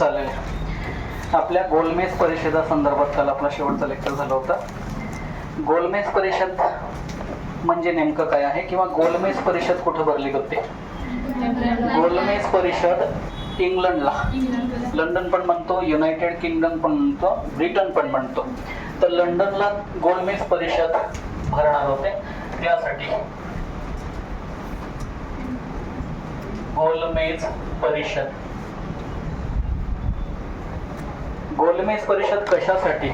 चालेल. आपल्या गोलमेज परिषदा संदर्भात काल आपला शेवटचा लेक्चर झाला होता. गोलमेज परिषद म्हणजे नेमकं काय आहे किंवा गोलमेज परिषद कुठं भरली होती? गोलमेज परिषद इंग्लंडला, लंडन पण म्हणतो, युनायटेड किंगडम पण म्हणतो, ब्रिटन पण म्हणतो. तर लंडनला गोलमेज परिषद भरणार होते. त्यासाठी गोलमेज परिषद, गोलमेज परिषद कशासाठी?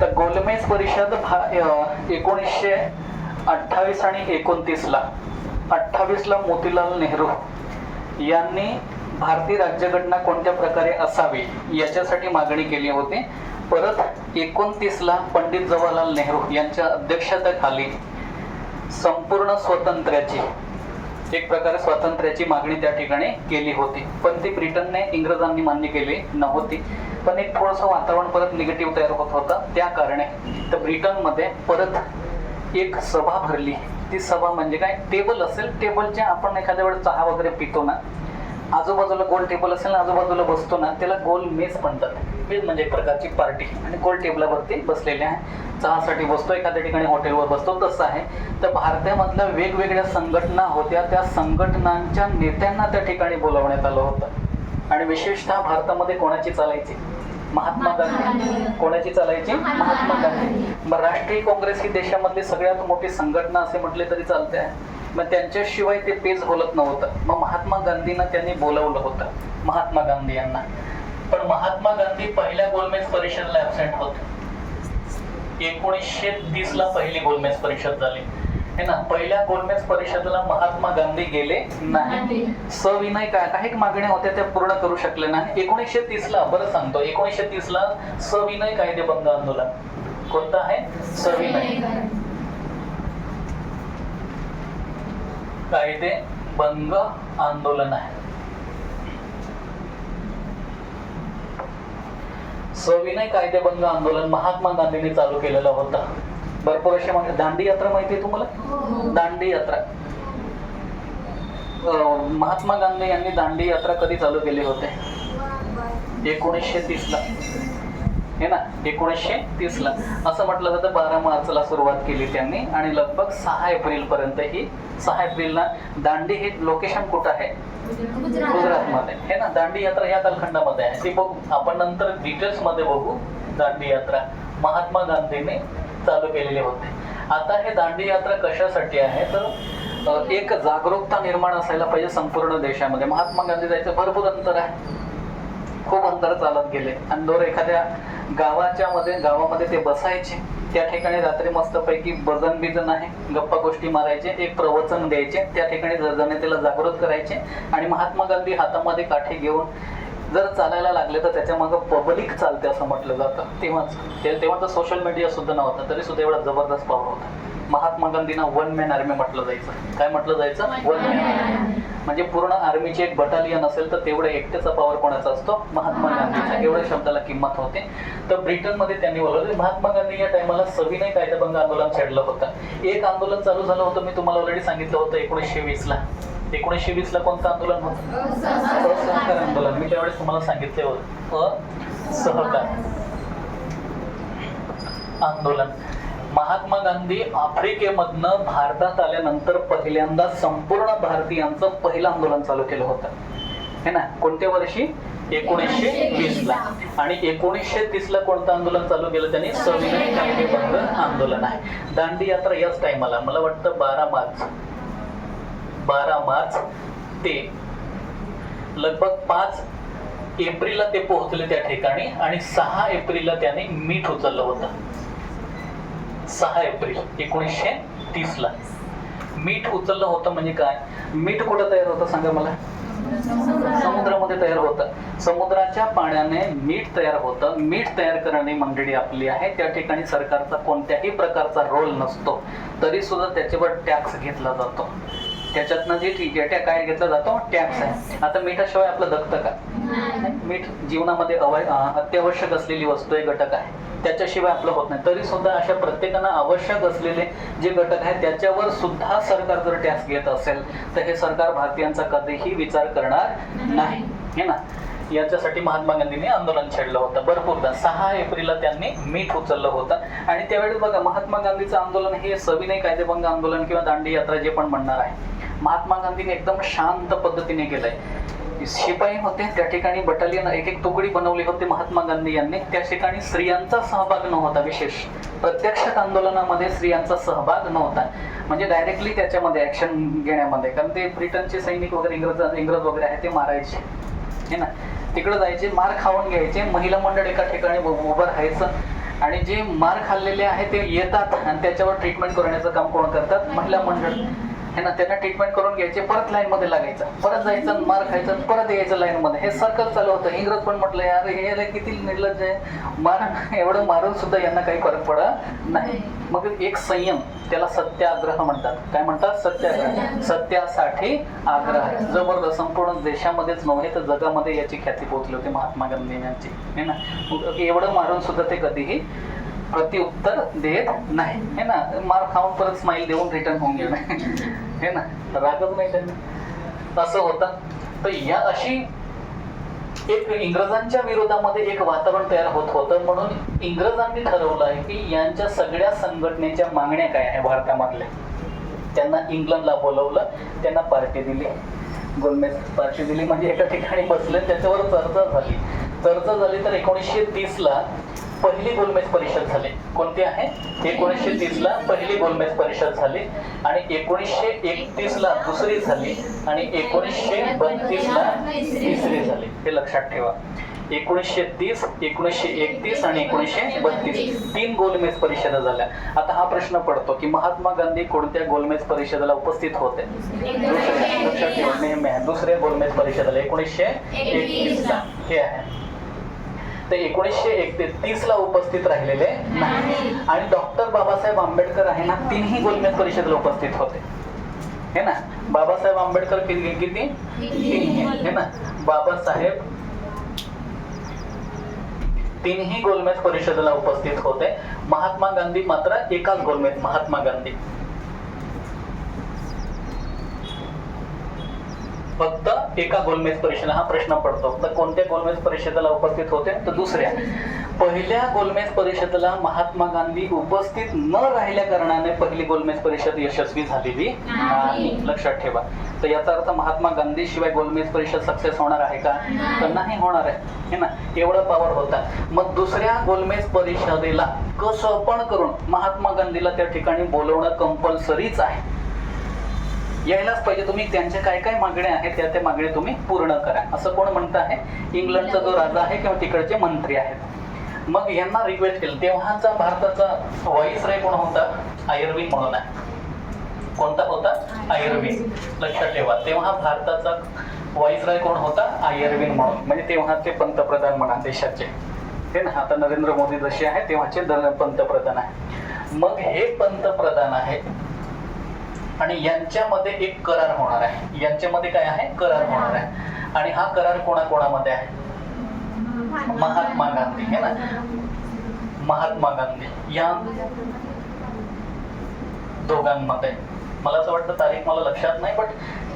तर गोलमेज परिषद 1928 आणि 29 ला मोतीलाल नेहरू यांनी भारतीय राज्यघटना कोणत्या प्रकारे असावी याच्यासाठी मागणी केली होती. परत 29 ला पंडित जवाहरलाल नेहरू यांच्या अध्यक्षतेखाली संपूर्ण स्वातंत्र्याची, एक प्रकारे स्वातंत्र्याची मागणी त्या ठिकाणी केली होती. पण ती ब्रिटनने, इंग्रजांनी मान्य केली नव्हती. पण एक थोडंसं वातावरण परत निगेटिव्ह तयार होत होता. त्या कारणे तर ब्रिटनमध्ये परत एक सभा भरली. ती सभा म्हणजे काय? टेबल असेल, टेबलच्या आपण एखाद्या वेळेस चहा वगैरे पितो ना, आजूबाजूला गोल टेबल असेल ना, आजूबाजूला बसतो ना, त्याला गोल मेज म्हणतात. मेज म्हणजे एक प्रकारची पार्टी आणि गोल टेबलावरती बसलेले आहे. चहासाठी बसतो, एखाद्या ठिकाणी हॉटेलवर बसतो, तसं आहे. तर भारतामधल्या वेगवेगळ्या संघटना होत्या, त्या संघटनांच्या नेत्यांना त्या ठिकाणी बोलावण्यात आलं होतं. आणि विशेषतः भारतामध्ये कोणाची चालायची? महात्मा गांधी. कोणाची चालायची? महात्मा गांधी. मग राष्ट्रीय काँग्रेस ही देशामधली सगळ्यात मोठी संघटना असे म्हटले तरी चालते आहे. मग त्यांच्याशिवाय ते पेज बोलत नव्हतं. मग महात्मा गांधींना त्यांनी बोलावलं होतं, महात्मा गांधी यांना. पण महात्मा गांधी पहिल्या गोलमेज परिषदेला ऍबसेंट होते. 1930 ला पहिली गोलमेज परिषद झाली है ना. पहिल्या गोलमेज परिषदेला महात्मा गांधी गेले नाही. सविनय काही मागण्या होत्या त्या पूर्ण करू शकले नाही. 1930 ला, बरं सांगतो, 1930 ला सविनय कायदेभंग आंदोलन. कोणतं आहे? सविनय कायदेभंग आंदोलन आहे. सविनय कायदेभंग आंदोलन महात्मा गांधींनी चालू केलेलं होतं. भरपूर असे म्हणजे दांडी यात्रा माहिती आहे तुम्हाला? दांडी यात्रा, महात्मा गांधी यांनी दांडी यात्रा कधी चालू केली होते? 1930 ला हे ना, 1930 ला. असं म्हटलं जातं 12 मार्चला सुरुवात केली त्यांनी आणि लगभग 6 एप्रिल पर्यंत ही, 6 एप्रिलला दांडी हे लोकेशन कुठं आहे? गुजरातमध्ये हे ना. दांडी यात्रा या कालखंडामध्ये आहे. ती बघू आपण नंतर डिटेल्स मध्ये बघू. दांडी यात्रा महात्मा गांधींनी चालू केलेले होते. आता हे दांडी यात्रा कशासाठी आहे? तर एक जागरूकता निर्माण असायला पाहिजे संपूर्ण देशामध्ये. महात्मा गांधी जायचं भरपूर अंतर आहे, खूप अंतर चालत गेले. अंदोर एखाद्या गावामध्ये ते बसायचे. त्या ठिकाणी रात्री मस्तपैकी भजन बिजन आहे, गप्पा गोष्टी मारायचे, एक प्रवचन द्यायचे, त्या ठिकाणी जनतेला जागृत करायचे. आणि महात्मा गांधी हातामध्ये काठी घेऊन जर चालायला लागले तर त्याच्या मागं पब्लिक चालते असं म्हटलं जातं. तेव्हा तर सोशल मीडिया सुद्धा नव्हता, तरी सुद्धा एवढा जबरदस्त पॉवर होता. महात्मा गांधींना 1 मॅन आर्मी म्हटलं जायचं. काय म्हटलं जायचं? 1 मॅन. म्हणजे पूर्ण आर्मीची एक बटालियन असेल तर तेवढं एकट्याचा पॉवर कोणाचा असतो? महात्मा गांधीचा. एवढ्या शब्दाला किंमत होते. तर ब्रिटनमध्ये त्यांनी बोलवलं. महात्मा गांधी या टायमाला सविनय कायदेभंग आंदोलन छेडलं होतं. एक आंदोलन चालू झालं होतं, मी तुम्हाला ऑलरेडी सांगितलं होतं 1920 ला. 1920 ला कोणतं आंदोलन होतं? असहकार आंदोलन. मी त्यावेळेस तुम्हाला सांगितले होतं असहकार आंदोलन. महात्मा गांधी आफ्रिकेमधनं भारतात आल्यानंतर पहिल्यांदा संपूर्ण भारतीयांचं पहिलं आंदोलन चालू केलं होतं है ना. कोणत्या वर्षी? 1920 ला. आणि 1930 ला कोणतं आंदोलन चालू केलं त्यांनी? सविनय कायदेभंग आंदोलन आहे. दांडी यात्रा याच टाइमाला, मला वाटतं 12 मार्च ते लगभग 5 एप्रिलला ते पोहोचले त्या ठिकाणी. आणि 6 एप्रिलला त्यांनी मीठ उचललं होतं. 6 एप्रिल 1930 ला मीठ उचललं होतं. म्हणजे काय? मीठ कुठं तयार होतं सांगा मला? समुद्रामध्ये तयार होतं. समुद्राच्या पाण्याने मीठ तयार होतं. मीठ तयार करणारी मंडळी आपली आहे. त्या ठिकाणी सरकारचा कोणत्याही प्रकारचा रोल नसतो, तरी सुद्धा त्याच्यावर टॅक्स घेतला जातो. त्याच्यातनं जे काय घेतला जातो? टॅक्स आहे. आता मिठाशिवाय आपलं जगतं का? मीठ जीवनामध्ये अत्यावश्यक असलेली वस्तू आहे, घटक आहे. त्याच्याशिवाय आपलं होत नाही. तरी सुद्धा अशा प्रत्येकांना आवश्यक असलेले जे घटक आहेत त्याच्यावर सुद्धा सरकार जर टॅक्स घेत असेल तर हे सरकार भारतीयांचा कधीही विचार करणार नाही है ना. याच्यासाठी महात्मा गांधींनी आंदोलन छेडलं होतं भरपूरदा. 6 एप्रिलला त्यांनी मीठ उचललं होतं. आणि त्यावेळी बघा, महात्मा गांधीचं आंदोलन हे सविनय कायदेभंग आंदोलन किंवा दांडी यात्रा जे पण म्हणणार आहे, महात्मा गांधींनी एकदम शांत पद्धतीने केलंय. शिपाई होते त्या ठिकाणी, बटालियन एक एक तुकडी बनवली होती महात्मा गांधी यांनी. त्या ठिकाणी स्त्रियांचा सहभाग नव्हता. विशेष प्रत्यक्षात आंदोलनामध्ये स्त्रियांचा सहभाग नव्हता. म्हणजे डायरेक्टली त्याच्यामध्ये ऍक्शन घेण्यामध्ये, कारण ते ब्रिटनचे सैनिक वगैरे इंग्रज वगैरे आहे ते मारायचे हे ना, तिकडे जायचे, मार खाऊन घ्यायचे. महिला मंडळ एका ठिकाणी उभं राहायचं आणि जे मार खाल्लेले आहे ते येतात आणि त्याच्यावर ट्रीटमेंट करण्याचं काम कोण करतात? महिला मंडळ हे ना. त्यांना ट्रीटमेंट करून घ्यायचे, परत लाईन मध्ये लागायचं, परत जायचं, मार खायचं, परत यायचं लाईन मध्ये. हे सर्कल चालू होतं. इंग्रज पण म्हटलं यार हे किती निर्लज्ज आहे, एवढं मारून सुद्धा यांना काही फरक पडत नाही. मग एक संयम, त्याला सत्याग्रह म्हणतात. काय म्हणतात? सत्याग्रह. सत्यासाठी आग्रह. जबरदस्त. संपूर्ण देशामध्येच नव्हे तर जगामध्ये याची ख्याती पोहोचली होती महात्मा गांधी यांची हे ना. एवढं मारून सुद्धा ते कधीही प्रत्युत्तर देत नाही हे ना. मार खाऊन परत स्माईल देऊन रिटर्न होऊन गेलं हे ना, रागच नाही त्यांना. असं होतं. तर या अशी एक इंग्रजांच्या विरोधामध्ये एक वातावरण तयार होत होतं. म्हणून इंग्रजांनी ठरवलं आहे की यांच्या सगळ्या संघटनेच्या मागण्या काय आहे भारतामधल्या. त्यांना इंग्लंडला बोलवलं, त्यांना पार्टी दिली, गोलमेज पार्टी दिली. म्हणजे एका ठिकाणी बसले, त्याच्यावर चर्चा झाली. तर 1930ला पहिली गोलमेज परिषद झाली. कोणती आहे? 1930ला पहिली गोलमेज परिषद झाली आणि 1931ला दुसरी झाली आणि 1932ला तिसरी झाली. हे लक्षात ठेवा. 1930, 1931 आणि 1932 3 गोलमेज परिषदा झाल्या. आता हा प्रश्न पडतो की महात्मा गांधी कोणत्या गोलमेज परिषदेला उपस्थित होते? लक्षात ठेवा, नेहमी दुसऱ्या गोलमेज परिषदेला 1931ला हे आहे. ते 1931ला उपस्थित राहिलेले नाही. आणि डॉक्टर बाबासाहेब आंबेडकर आहे ना, 3ही गोलमेज परिषदेला उपस्थित होते हे ना. बाबासाहेब आंबेडकर किती? 3 हे ना. बाबासाहेब 3ही गोलमेज परिषदेला उपस्थित होते. महात्मा गांधी मात्र एकाच गोलमेज. महात्मा गांधी फक्त एका गोलमेज परिषद. हा प्रश्न पडतो, तर कोणत्या गोलमेज परिषदेला उपस्थित होते? तर दुसऱ्या. पहिल्या गोलमेज परिषदेला महात्मा गांधी उपस्थित न राहिल्या कारणाने पहिली गोलमेज परिषद यशस्वी झालेली नाही. लक्षात ठेवा. तर याचा अर्थ महात्मा गांधी शिवाय गोलमेज परिषद सक्सेस होणार आहे का? तर नाही होणार आहे हे ना. एवढा पॉवर होता. मग दुसऱ्या गोलमेज परिषदेला कसं पण करून महात्मा गांधीला त्या ठिकाणी बोलवणं कंपल्सरीच आहे. यायलाच पाहिजे. तुम्ही त्यांच्या काय काय मागण्या आहेत त्या मागण्या तुम्ही पूर्ण करा, असं कोण म्हणत आहे? इंग्लंडचा जो राजा आहे किंवा तिकडचे मंत्री आहेत. मग यांना रिक्वेस्ट केलं. तेव्हाचा भारताचा व्हाईसरॉय कोण होता? आयर्विन म्हणून आहे. कोणता होता? आयर्विन. लक्षात ठेवा. तेव्हा भारताचा व्हाईसरॉय कोण होता? आयर्विन म्हणून. म्हणजे तेव्हाचे पंतप्रधान म्हणा देशाचे हे ना. आता नरेंद्र मोदी जसे आहे तेव्हाचे पंतप्रधान आहे. मग हे पंतप्रधान आहे आणि यांच्यामध्ये एक करार होणार आहे. यांच्यामध्ये काय आहे? करार होणार आहे. आणि हा करार कोणाकोणामध्ये आहे? महात्मा गांधी हे ना. महात्मा गांधी या दोघांमध्ये. मला असं वाटतं तारीख मला लक्षात नाही, बट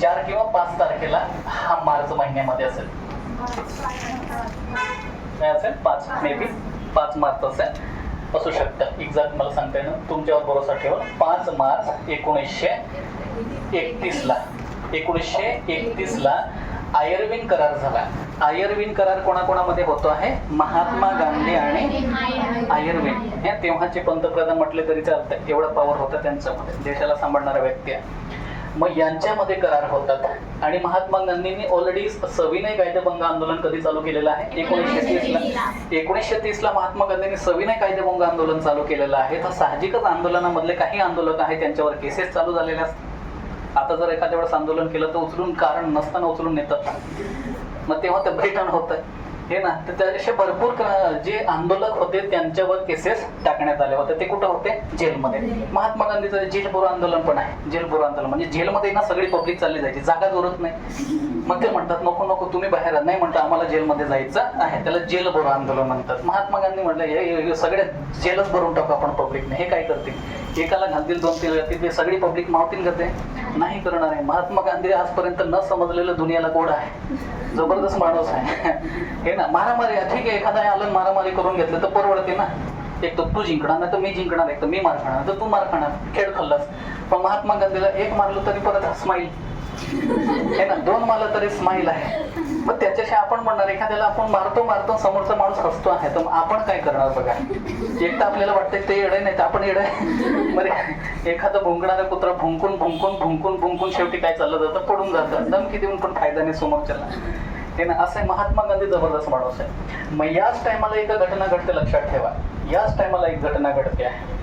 4 किंवा 5 तारखेला हा मार्च महिन्यामध्ये असेल. काय असेल? 5 मे बी 5 मार्च असेल, असू शकतं. एक्झॅक्ट मला सांगता येईल. तुमच्यावर भरोसा ठेवा. 5 मार्च 1931ला 1931ला आयर्विन करार झाला. आयर्विन करार कोणाकोणामध्ये होतो आहे? महात्मा गांधी आणि आयर्विन हे तेव्हाचे पंतप्रधान म्हटले तरी चालतं. एवढा पॉवर होता त्यांच्यामध्ये, देशाला सांभाळणारा व्यक्ती आहे. मग यांच्यामध्ये करार होतात. आणि महात्मा गांधींनी ऑलरेडी सविनय कायदेभंग आंदोलन कधी चालू केलेलं आहे? 1930ला. 1930ला महात्मा गांधींनी सविनय कायदेभंग आंदोलन चालू केलेलं आहे. तर साहजिकच आंदोलनामधले काही आंदोलक आहेत त्यांच्यावर केसेस चालू झालेल्या असतात. आता जर एखाद्या वेळेस आंदोलन केलं तर उचलून, कारण नसताना उचलून नेतात. मग तेव्हा ते ब्रिटन होतं हे ना, तर त्याचे भरपूर जे आंदोलक होते त्यांच्यावर केसेस टाकण्यात आले होते. ते कुठं होते? जेलमध्ये. महात्मा गांधीचं जेल भरो आंदोलन पण आहे. जेल भरो आंदोलन म्हणजे जेलमध्ये ना सगळी पब्लिक चालली जायची, जागाच उरत नाही. मग ते म्हणतात नको नको तुम्ही बाहेर नाही, म्हणता आम्हाला जेलमध्ये जायचं आहे, त्याला जेल भरो आंदोलन म्हणतात. महात्मा गांधी म्हटलं हे सगळे जेलच भरून टाकू आपण पब्लिकने. हे काय करतील? एकाला घालतील, 2-3 जातील, ते सगळी पब्लिक मावतील का? ते नाही करणार आहे. महात्मा गांधी आजपर्यंत न समजलेलं दुनियाला गोड आहे. जबरदस्त माणूस आहे. हे ना, मारामारी ठीक आहे, एखादा आलं मारामारी करून घेतलं तर परवडते ना. एक तर तू जिंकणार, नाही तर मी जिंकणार, एक तर मी मार खाणार तर तू मार खाणार, खेळ खाल्लास. पण महात्मा गांधीला एक मारलं तरी परत स्माईल, हे ना, 2 मारलं तरी स्माईल आहे. मग त्याच्याशी आपण म्हणणार, एखाद्याला आपण मारतो समोरचा माणूस हसतो आहे, तर आपण काय करणार बघा. एक तर आपल्याला वाटतं ते येडे नाही तर आपण येडे. बरे एखादं भुंकणारा कुत्रा भुंकून शेवटी काय चाललं जातं, पडून जातं. धमकी देऊन पण फायदा नाही समोरच्याला. हे ना, असं महात्मा गांधी जबरदस्त माणूस आहे. मग याच टायमाला एक घटना घडते, लक्षात ठेवा. याच टायमाला एक घटना घडते आहे.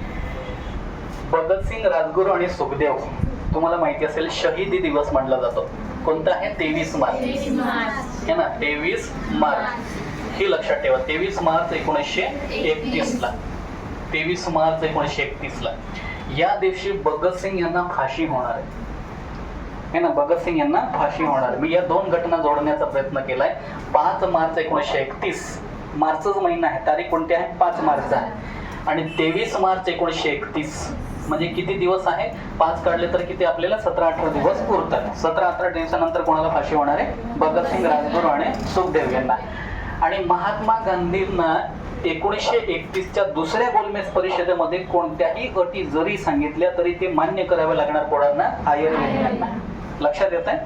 भगतसिंग, राजगुरू आणि सुखदेव, तुम्हाला माहिती असेल शहीदी दिवस मानला जातो. कोणता आहे? 23 मार्च. हे ना, 23 मार्च ही लक्षात ठेवा. 23 मार्च 1931 ला. 23 मार्च 1931 ला या दिवशी भगतसिंग यांना फाशी होणार आहे. हे ना, भगतसिंग यांना फाशी होणार. मी या 2 घटना जोडण्याचा प्रयत्न केलाय. 5 मार्च 1931, मार्चच महिना आहे, तारीख कोणती आहे? 5 मार्च आहे. आणि 23 मार्च 1931 म्हणजे किती दिवस आहे? 5 काढले तर किती आपल्याला? 17-18 दिवस उरतात. 17-18 दिवसानंतर कोणाला फाशी होणार आहे? भगतसिंग, राजगुरू आणि सुखदेव यांना. आणि महात्मा गांधींना 1931च्या दुसऱ्या गोलमेज परिषदेमध्ये कोणत्याही अटी जरी सांगितल्या तरी ते मान्य करावे लागणार कोणाला? आयर्विन यांना. लक्षात येत आहे?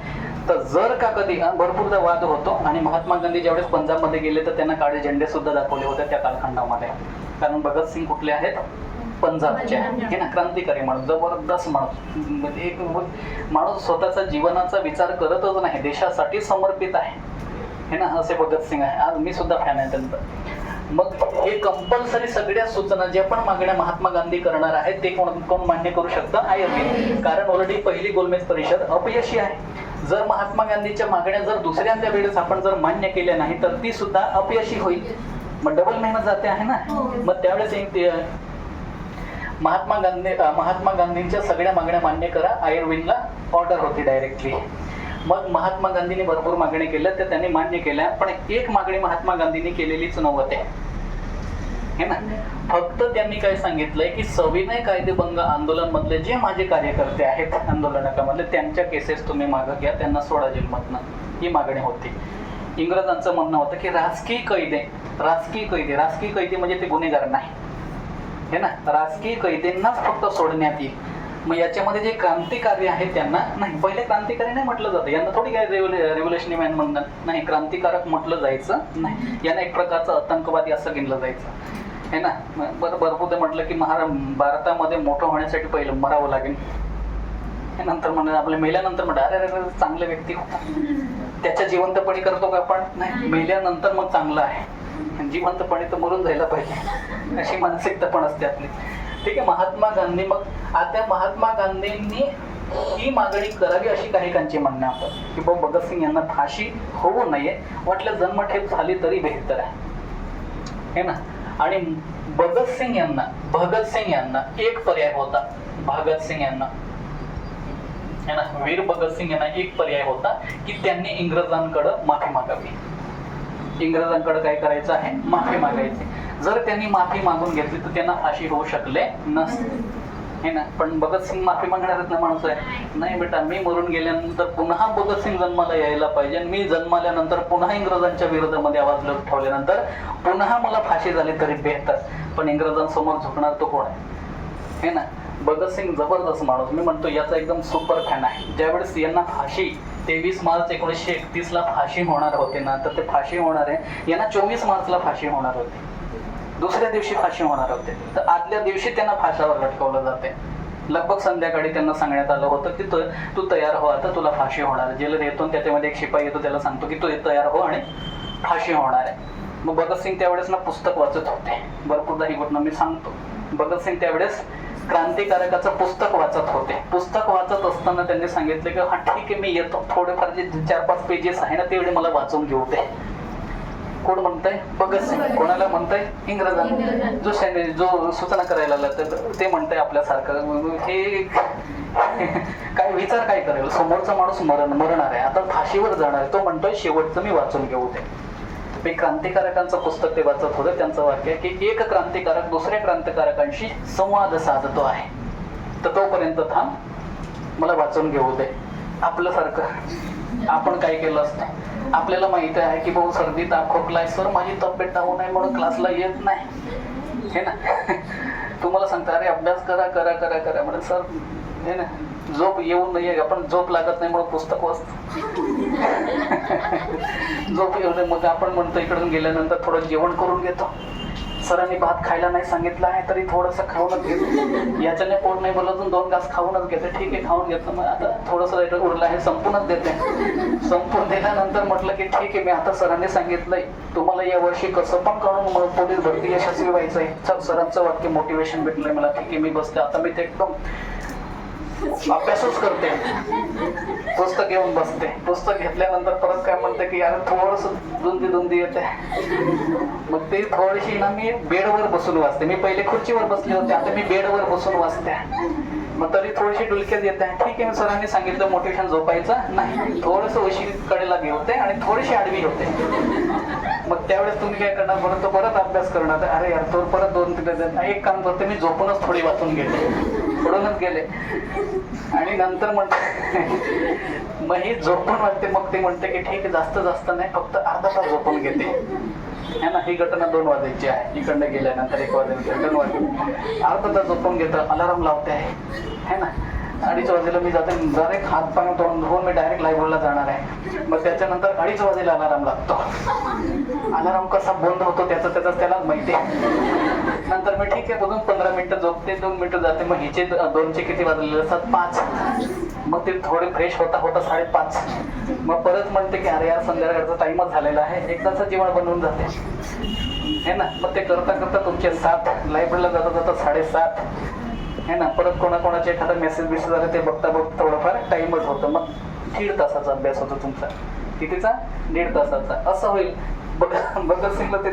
तर जर का कधी भरपूरदा वाद होतो. आणि महात्मा गांधी ज्यावेळेस पंजाबमध्ये गेले तर त्यांना काळे झेंडे सुद्धा दाखवले होते त्या कालखंडामध्ये. कारण भगतसिंग कुठले आहेत? पंजाबचे. हे ना, क्रांतिकारी माणूस, जबरदस्त माणूस. एक माणूस स्वतःचा जीवनाचा विचार करतच नाही, देशासाठी समर्पित आहे. हे ना, असे भगतसिंग आहे. आज मी सुद्धा फॅन आहे त्यांचं. मग हे कंपल्सरी सगळ्या सूचना ज्या पण मागण्या महात्मा गांधी करणार आहेत ते कोण मान्य करू शकतं? आयर्विन. कारण ऑलरेडी पहिली गोलमेज परिषद अपयशी आहे. जर महात्मा गांधीच्या मागण्या जर दुसऱ्यांदा वेळेस आपण जर मान्य केल्या नाही तर ती सुद्धा अपयशी होईल. मग डबल मेहनत जाते आहे ना. मग त्यावेळेस महात्मा गांधींच्या सगळ्या मागण्या मान्य करा, आयर्विनला ऑर्डर होती डायरेक्टली. मग महात्मा गांधींनी भरपूर मागण्या केल्या, त्या त्यांनी मान्य केल्या. पण एक मागणी महात्मा गांधींनी केलेलीच नव्हते. हे ना, फक्त त्यांनी काय सांगितलंय की सविनय कायदेभंग आंदोलन मधले जे माझे कार्यकर्ते आहेत आंदोलनामध्ये त्यांच्या केसेस तुम्ही मागं घ्या, त्यांना सोडा जेलमधनं. ही मागणी होती. इंग्रजांचं म्हणणं होतं की राजकीय कैदी म्हणजे ते गुन्हेगार नाही. हे ना, राजकीय कैद्यांनाच फक्त सोडण्यात येईल. मग याच्यामध्ये जे क्रांतिकारी आहेत त्यांना नाही. पहिले क्रांतिकारी नाही म्हटलं जातं, यांना थोडी काय रेव्होल्युशनरी मॅन म्हणतात. नाही, क्रांतिकारक म्हटलं जायचं नाही. यांना एक प्रकारचं आतंकवादी असं गिनलं जायचं. हे ना, भरपूर म्हटलं की भारतामध्ये मोठं होण्यासाठी पहिलं मरावं लागेल. नंतर म्हणलं आपल्या मेल्यानंतर म्हणलं अरे चांगला व्यक्ती होता, त्याच्या जिवंतपणी करतो का आपण? नाही, मेल्यानंतर मग चांगलं आहे. जिवंतपणी तर मरून जायला पाहिजे, अशी मानसिकता पण असते आपली. ठीक आहे. महात्मा गांधी, मग आता महात्मा गांधींनी ही मागणी करावी अशी काहीकांची म्हणणं आपण की भगतसिंग यांना फाशी होऊ नये, वाटलं जन्मठेप झाली तरी बेहतर आहे. हे ना. आणि भगतसिंग यांना एक पर्याय होता. भगतसिंग यांना, है ना, वीर भगतसिंग यांना एक पर्याय होता की त्यांनी इंग्रजांकडे माफी मागावी. इंग्रजांकडे काय करायचं आहे? माफी मागायची. जर त्यांनी माफी मागून घेतली तर त्यांना फाशी होऊ शकले नसते. हे ना. पण भगतसिंग माफी मागणारच ना माणूस आहे. नाही बेटा, मी मरून गेल्यानंतर पुन्हा भगतसिंग जन्माला यायला पाहिजे. मी जन्माल्यानंतर पुन्हा इंग्रजांच्या विरोधामध्ये आवाज उठवल्यानंतर पुन्हा मला फाशी झाली तरी बेहतर. पण इंग्रजांसमोर झुकणार तो कोण आहे? हे ना. भगतसिंग जबरदस्त माणूस. मी म्हणतो याचा एकदम सुपर फॅन आहे. ज्यावेळेस यांना फाशी 23 मार्च 1931 ला फाशी होणार होते ना, तर ते फाशी होणार आहे यांना 24 मार्चला फाशी होणार होती. दुसऱ्या दिवशी फाशी होणार होते. तर आदल्या दिवशी त्यांना फाशावर लटकवलं जाते. लगभग संध्याकाळी त्यांना सांगण्यात आलं होतं की तू तयार हो, आता तुला फाशी होणार. जेलर येतो, त्याच्यामध्ये एक शिपाई येतो, त्याला सांगतो की तू तयार हो आणि फाशी होणार आहे. मग भगतसिंग त्यावेळेस ना पुस्तक वाचत होते. भरपूरदा ही घटना मी सांगतो. भगतसिंग त्यावेळेस क्रांतिकारकाचं पुस्तक वाचत होते. पुस्तक वाचत असताना त्यांनी सांगितलं की हा ठीक आहे, मी येतो, थोडेफार जे 4-5 पेजेस आहे ना तेवढे मला वाचून घेऊ दे. कोण म्हणताय? भगतसिंग. कोणाला म्हणताय? इंग्रजांना. जो सूचना करायला लागला ते म्हणताय आपल्यासारखं. हे काय विचार काय करेल? समोरचा माणूस मरणार आहे, आता फाशीवर जाणार आहे, तो म्हणतोय शेवटचं मी वाचून घेऊ दे. मी क्रांतिकारकांचं पुस्तक ते वाचत होतं. त्यांचं वाक्य की एक क्रांतिकारक दुसऱ्या क्रांतिकारकांशी संवाद साधतो आहे, तर तोपर्यंत थांब, मला वाचून घेऊ दे. आपल्यासारखं आपण काय केलं असतं? आपल्याला माहिती आहे की भाऊ सर्दी ताप खोकला आहे, सर माझी तब्येत डाऊन आहे म्हणून क्लासला येत नाही, हे ना. तुम्हाला सांगता अरे अभ्यास करा करा करा करा म्हणजे सर हे ना, झोप येऊन नाही, आपण झोप लागत नाही म्हणून पुस्तक वाचतो. झोप येऊ नये मग आपण म्हणतो इकडून गेल्यानंतर थोडं जेवण करून घेतो. सरांनी भात खायला नाही सांगितलं आहे तरी थोडंसं खाऊनच घेतो. याच्याने पोट नाही बोलत 2 घास खाऊनच घेते. ठीक आहे खाऊन घेतलं, मग आता थोडंसं उरलं आहे संपूनच देते. संपून दिल्यानंतर म्हटलं की ठीक आहे, मी आता सरांनी सांगितलंय तुम्हाला या वर्षी कसं पण करून मग पोलीस भरती यशस्वी व्हायचं आहे. चल सरांचं वाक्य मोटिवेशन भेटलंय मला, ठीक आहे मी बसते आता. मी ते एकदम अभ्यासच करते, पुस्तक घेऊन बसते. पुस्तक घेतल्यानंतर परत काय म्हणते की यार थोडस धुंदी येते. मग ते थोडीशी ना मी बेडवर बसून वाचते. मी पहिले खुर्चीवर बसले होते, आता मी बेडवर बसून वाचते. मग तरी थोडीशी डुलक्यात येते. ठीक आहे, सरांनी सांगितलं मोटिवेशन झोपायचं नाही, थोडस उशीकडेला घेते आणि थोडीशी आडवी होते. मग त्यावेळेस तुम्ही काय करणार? परत अभ्यास करणार. अरे यार तो परत 2-3 एक काम करते, मी झोपूनच थोडी वाचून घेते. पडूनच गेले आणि नंतर म्हणते मग ही झोपून वाटते. मग ते म्हणते की ठीक आहे जास्त नाही, फक्त अर्धा तास झोपून घेते, है ना. ही घटना 2 वाजायची आहे. इकडनं गेल्यानंतर 1 वाजायचे, 2 वाजले, अर्धा तास झोपून घेतं. अलार्म लावते आहे, है ना. 2:30 वाजेला मी जाते, डायरेक्ट हात पाय धुवून मी डायरेक्ट लायब्ररीला जाणार आहे. मग त्याच्यानंतर 2:30 वाजेला अलार्म लागतो. अलार्म कसा बंद होतो त्यालाच माहिती आहे. नंतर मी ठीक आहे बघून 15 मिनिटं झोपते, 2 मिनिटं जाते. मग हिचे 2चे किती वाजलेले असतात? 5. मग ते थोडे फ्रेश होता 5:30. मग परत म्हणते की अरे यार संध्याकाळचा टाइमच झालेला आहे, एकदाच जेवण बनवून जाते, है ना. मग ते करता करता तुमचे 7, लायब्ररीला जाता 7:30, है ना. परत कोणाकोणाचे एखादा मेसेज झाले ते बघता थोडंफार टाइमच होतं. मग 1.5 तासाचा अभ्यास होतो तुमचा. कितीचा? 1.5 तासाचा. असं होईल. भगतसिंगला ते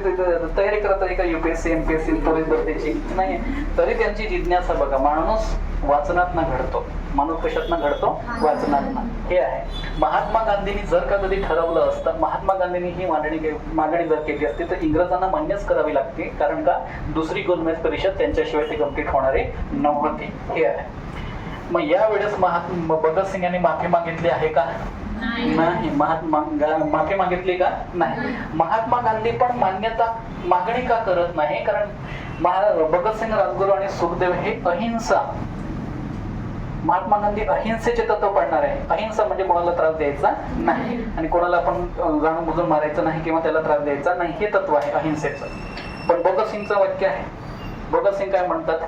तयारी करत आहे का UPSC MPSC पोलीस भरतीची? नाही. तरी त्यांची जिज्ञासा बघा. माणूस वाचनातनं घडतो. माणूस कशातनं घडतो? वाचनातनं. हे आहे. महात्मा गांधींनी जर का कधी ठरवलं असतं, महात्मा गांधींनी ही मागणी जर केली असती तर इंग्रजांना मान्यच करावी लागते. कारण का दुसरी गोलमेज परिषद त्यांच्याशिवाय ती कंप्लीट होणारी नव्हती. हे आहे. मग यावेळेस भगतसिंग यांनी माफी मागितली आहे का? नाही. माफी मागितली का? नाही. महात्मा गांधी पण मागणी का करत नाही? कारण भगतसिंग, राजगुरू आणि सुखदेव हे अहिंसा, महात्मा गांधी अहिंसेचे तत्व पाळणार आहे. अहिंसा म्हणजे कोणाला त्रास द्यायचा नाही आणि कोणाला आपण जाणून बुजून मारायचं नाही किंवा त्याला त्रास द्यायचा नाही, हे तत्व आहे अहिंसेचं. पण भगतसिंगचं वाक्य आहे. भगतसिंग काय म्हणतात?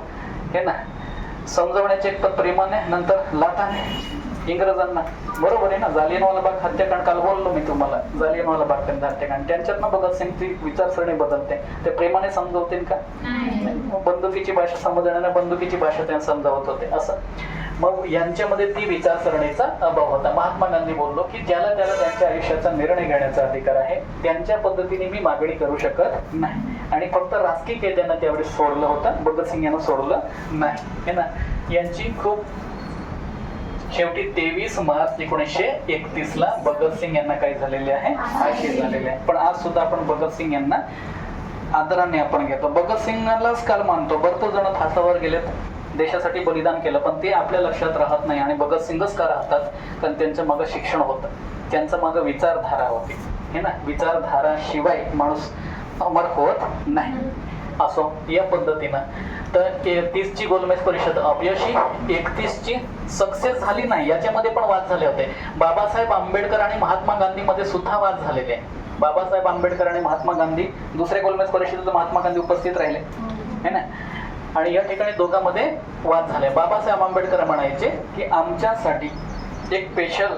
हे ना, समजवण्याचे एक तर प्रेमाने, नंतर लाटाने इंग्रजांना. बरोबर आहे ना. जालियनवाला बाग हत्याकांड काल बोललो मी तुम्हाला. जालियनवाला बाग हत्याकांड त्यांच्यातनं भगतसिंगची विचारसरणी बदलते. ते प्रेमाने समजवते का? बंदुकीची भाषा समजण्याने बंदुकीची भाषा त्यांना समजावत होते असं. मग यांच्यामध्ये ती विचारसरणीचा अभाव होता. महात्मा गांधी बोललो की ज्याला त्यांच्या आयुष्याचा निर्णय घेण्याचा अधिकार आहे, त्यांच्या पद्धतीने मी मागणी करू शकत नाही. आणि फक्त राजकीय कैद्यांना त्यावेळी सोडलं होतं, भगतसिंग यांना सोडलं नाही, है ना. यांची खूप शेवटी 23 मार्च 1931 ला भगतसिंग यांना काय झालेले आहे? फाशी झालेले आहे. पण आज सुद्धा आपण भगतसिंग यांना आदराने आपण घेतो. भगतसिंगलाच काल मानतो. भरपूर जण फासावर गेलेत, देशासाठी बलिदान केलं, पण ते आपल्या लक्षात राहत नाही. आणि भगतसिंगच का राहतात? कारण त्यांच्या मागं शिक्षण होतं, त्यांच्या मागं विचारधारा होती, हे ना. विचारधारा शिवाय माणूस अमर होत नाही. असो या पद्धतीनं तर 33 ची गोलमेज परिषद अपयशी, 31 ची सक्सेस झाली नाही. याच्यामध्ये पण वाद झाले होते. बाबासाहेब आंबेडकर आणि महात्मा गांधी मध्ये सुद्धा वाद झालेले आहे. बाबासाहेब आंबेडकर आणि महात्मा गांधी, दुसऱ्या गोलमेज परिषदेत महात्मा गांधी उपस्थित राहिले, है ना. आणि या ठिकाणी दोघांमध्ये वाद झाले. बाबासाहेब आंबेडकर म्हणायचे की आमच्यासाठी एक स्पेशल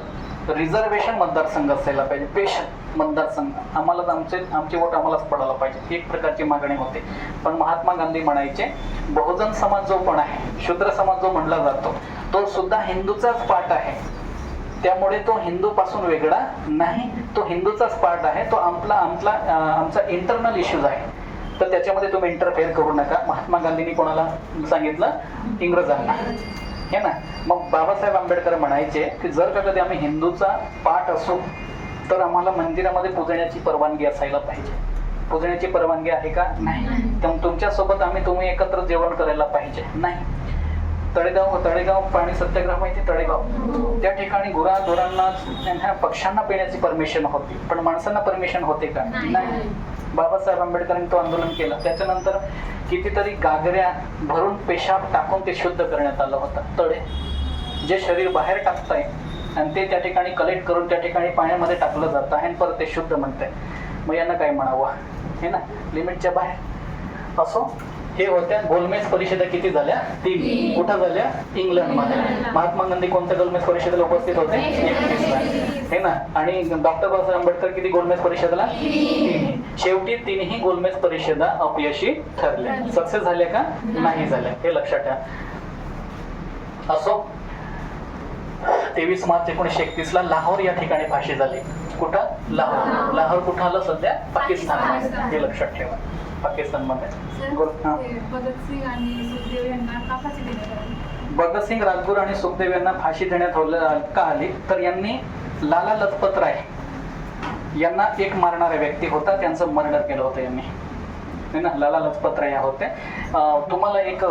रिझर्वेशन मतदारसंघ असायला पाहिजे. स्पेशल मतदारसंघ आम्हाला, आमचे वोट आम्हालाच पडायला पाहिजे, एक प्रकारची मागणी होती. पण महात्मा गांधी म्हणायचे बहुजन समाज जो पण आहे, शूद्र समाज जो म्हणला जातो, तो सुद्धा हिंदूचाच पार्ट आहे. त्यामुळे तो हिंदू पासून वेगळा नाही, तो हिंदूचाच पार्ट आहे, तो आमचा इंटरनल इश्यूज आहे. तर त्याच्यामध्ये तुम्ही इंटरफेअर करू नका. महात्मा गांधींनी कोणाला सांगितलं? इंग्रजांना, हे ना. मग बाबासाहेब आंबेडकर म्हणायचे की जर का कधी आम्ही हिंदूचा पार्ट असू तर आम्हाला मंदिरामध्ये पूजण्याची परवानगी असायला पाहिजे. पूजण्याची परवानगी आहे का? नाही. तर तुमच्यासोबत तुम्ही एकत्र जेवण करायला पाहिजे. नाही. तळेगाव पाणी सत्याग्रह माहिती? तळेगाव, त्या ठिकाणी गुराढोरांना पक्ष्यांना पिण्याची परमिशन होती, पण माणसांना परमिशन होते का? नाही. बाबासाहेब आंबेडकरांनी तो आंदोलन केलं. त्याच्यानंतर कितीतरी गागऱ्या भरून पेशाब टाकून ते शुद्ध करण्यात आलं होतं. तळे जे शरीर बाहेर टाकताय आणि ते त्या ठिकाणी कलेक्ट करून त्या ठिकाणी पाण्यामध्ये टाकलं जातं आहे आणि परत ते शुद्ध म्हणतंय. मग यांना काय म्हणावं, हे ना, लिमिटच्या बाहेर. असो, हे होत्या गोलमेज परिषदा. किती झाल्या? 3. कुठं झाल्या? इंग्लंडमध्ये. महात्मा गांधी कोणत्या गोलमेज परिषदेला उपस्थित होते? 31ला, हे ना. आणि डॉक्टर बाबासाहेब आंबेडकर किती गोलमेज परिषदेला? 3. शेवटी 3ही गोलमेज परिषदा अपयशी ठरल्या. सक्सेस झाल्या का? नाही झाल्या, हे लक्षात ठेवा. असो, 23 मार्च 1931ला लाहोर या ठिकाणी फाशी झाली. कुठं? लाहोर. लाहोर कुठं आलं? सध्या पाकिस्तान, हे लक्षात ठेवा. पाकिस्तानमध्ये. भगतसिंग, राजगुरू आणि सुखदेव यांना फाशी देण्यात का आली? तर यांनी लाला लजपत राय यांना एक मारणारा व्यक्ती होता, त्यांचं मर्डर केलं होतं यांनी, ना. लाला लजपत राय होते. तुम्हाला एक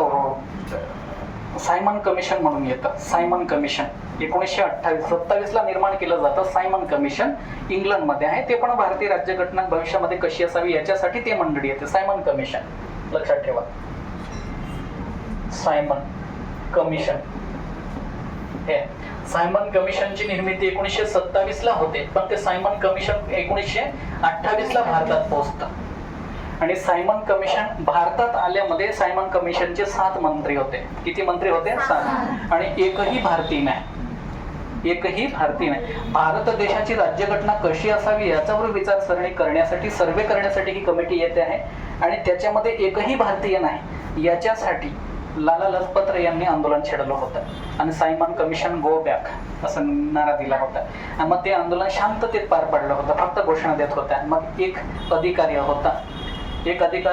सायमन कमिशन म्हणून येतं. सायमन कमिशन 1927ला निर्माण केलं जातं. सायमन कमिशन इंग्लंडमध्ये आहे. ते पण भारतीय राज्यघटना भविष्यामध्ये कशी असावी याच्यासाठी ते मंडळी येते. सायमन कमिशन लक्षात ठेवा. सायमन कमिशन, हे सायमन कमिशनची निर्मिती 1927ला होते, पण ते सायमन कमिशन 1928ला भारतात पोहोचतं. आणि सायमन कमिशन भारतात आल्यामध्ये सायमन कमिशनचे 7 मंत्री होते. किती मंत्री होते? 7. आणि एकही भारतीय नाही. भारत देशाची राज्यघटना कशी असावी याच्यावर विचारसरणी करण्यासाठी, सर्वे करण्यासाठी ही कमिटी येते आहे. आणि त्याच्यामध्ये एकही भारतीय नाही याच्यासाठी लाला लजपत राय यांनी आंदोलन छेडलं होतं. आणि सायमन कमिशन गो बॅक असं नारा दिला होता. आणि मग ते आंदोलन शांततेत पार पडलं होतं, फक्त घोषणा देत होत्या. मग एक अधिकारी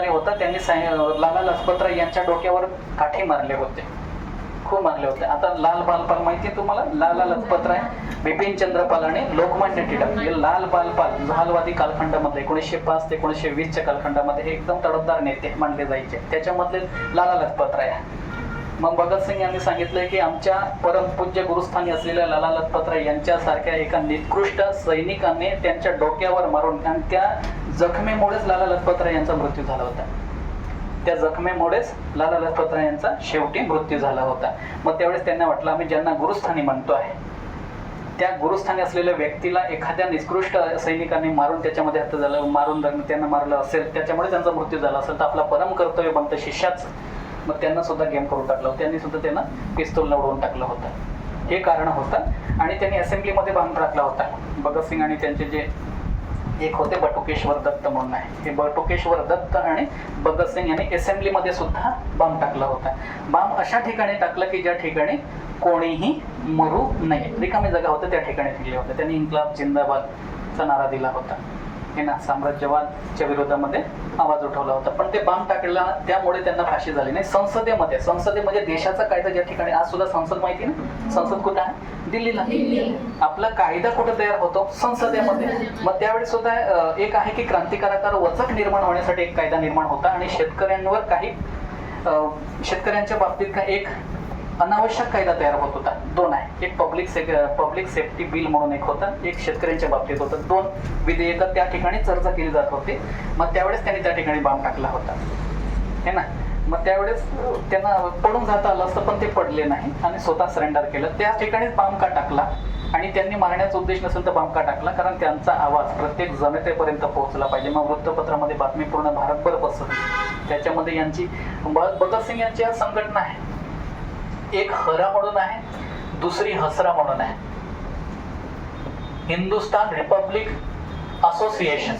होता, त्यांनी लाला लजपत राय यांच्या डोक्यावर काठी मारले होते, खूप मारले होते. आता लाल बालपाल माहिती आहे तुम्हाला? लाला लजपत राय, बिपिन चंद्रपाल आणि लोकमान्य टिळक हे लाल बालपाल जहालवादी कालखंडामध्ये 1905 ते 1920च्या कालखंडामध्ये हे एकदम तडफदार नेते मानले जायचे. त्याच्यामधले लाला लजपत राय. मग भगतसिंग यांनी सांगितलंय की आमच्या परमपूज्य गुरुस्थानी असलेल्या लाला लजपत राय यांच्यासारख्या एका निकृष्ट सैनिकाने त्यांच्या डोक्यावर मारून, आणि त्या जखमेमुळेच लाला लजपत राय यांचा मृत्यू झाला होता. त्या जखमेमुळेच लाला लजपत राय यांचा शेवटी मृत्यू झाला होता. मग त्यावेळेस त्यांना वाटलं आम्ही ज्यांना गुरुस्थानी म्हणतो आहे त्या गुरुस्थानी असलेल्या व्यक्तीला एखाद्या निकृष्ट सैनिकाने मारून त्याच्यामध्ये हत्या झालं, मारून त्यांना मारलं असेल, त्याच्यामुळे त्यांचा मृत्यू झाला असेल, तर आपला परम कर्तव्य बनतं शिष्याच. मग त्यांना सुद्धा गेम करून टाकलं, त्यांनी सुद्धा त्यांना पिस्तूल उडवून टाकलं होतं. हे कारण होतं. आणि त्यांनी असेंब्लीमध्ये बांधून टाकला होता. भगतसिंग आणि त्यांचे जे एक होते बटुकेश्वर दत्त म्हणून आहे, हे बटुकेश्वर दत्त आणि भगतसिंग यांनी असेंब्लीमध्ये सुद्धा बॉम्ब टाकला होता. बॉम्ब अशा ठिकाणी टाकला की ज्या ठिकाणी कोणीही मरू नये, रिकामी जागा होतं त्या ठिकाणी ठेवले होते. त्यांनी इन्कलाब जिंदाबादचा नारा दिला होता, हे ना, साम्राज्यवादच्या विरोधामध्ये आवाज उठवला होता. पण ते बॉम्ब टाकला त्यामुळे त्यांना फाशी झाली नाही. संसदेमध्ये देशाचा कायदा ज्या ठिकाणी, आज सुद्धा संसद माहिती ना, संसद कुठं आहे? दिल्लीला. आपला कायदा कुठं तयार होतो? संसदेमध्ये. मग त्यावेळेस सुद्धा एक आहे की क्रांतिकारकावर वचक निर्माण होण्यासाठी एक कायदा निर्माण होता. आणि शेतकऱ्यांवर काही शेतकऱ्यांच्या बाबतीत का एक अनावश्यक कायदा तयार होत होता. 2 आहे. एक पब्लिक सेफ्टी बिल म्हणून एक होता, एक शेतकऱ्यांच्या बाबतीत होतं. 2 विधेयकं त्या ठिकाणी चर्चा केली जात होती. मग त्यावेळेस त्यांनी त्या ठिकाणी बॉम्ब टाकला होता, हे ना. मग त्यावेळेस त्यांना पडून जाता आलं असतं, पण ते पडले नाही आणि स्वतः सरेंडर केलं. त्या ठिकाणीच बॉम्ब का टाकला? आणि त्यांनी मारण्याचा उद्देश नसेल तर बॉम्ब का टाकला? कारण त्यांचा आवाज प्रत्येक जनतेपर्यंत पोहोचला पाहिजे. मग वृत्तपत्रामध्ये बातमी पूर्ण भारतभर पसरली. त्याच्यामध्ये यांची भगतसिंग यांची आज संघटना आहे. एक हरा म्हणून आहे, दुसरी हसरा म्हणून आहे. Hindustan Republic association,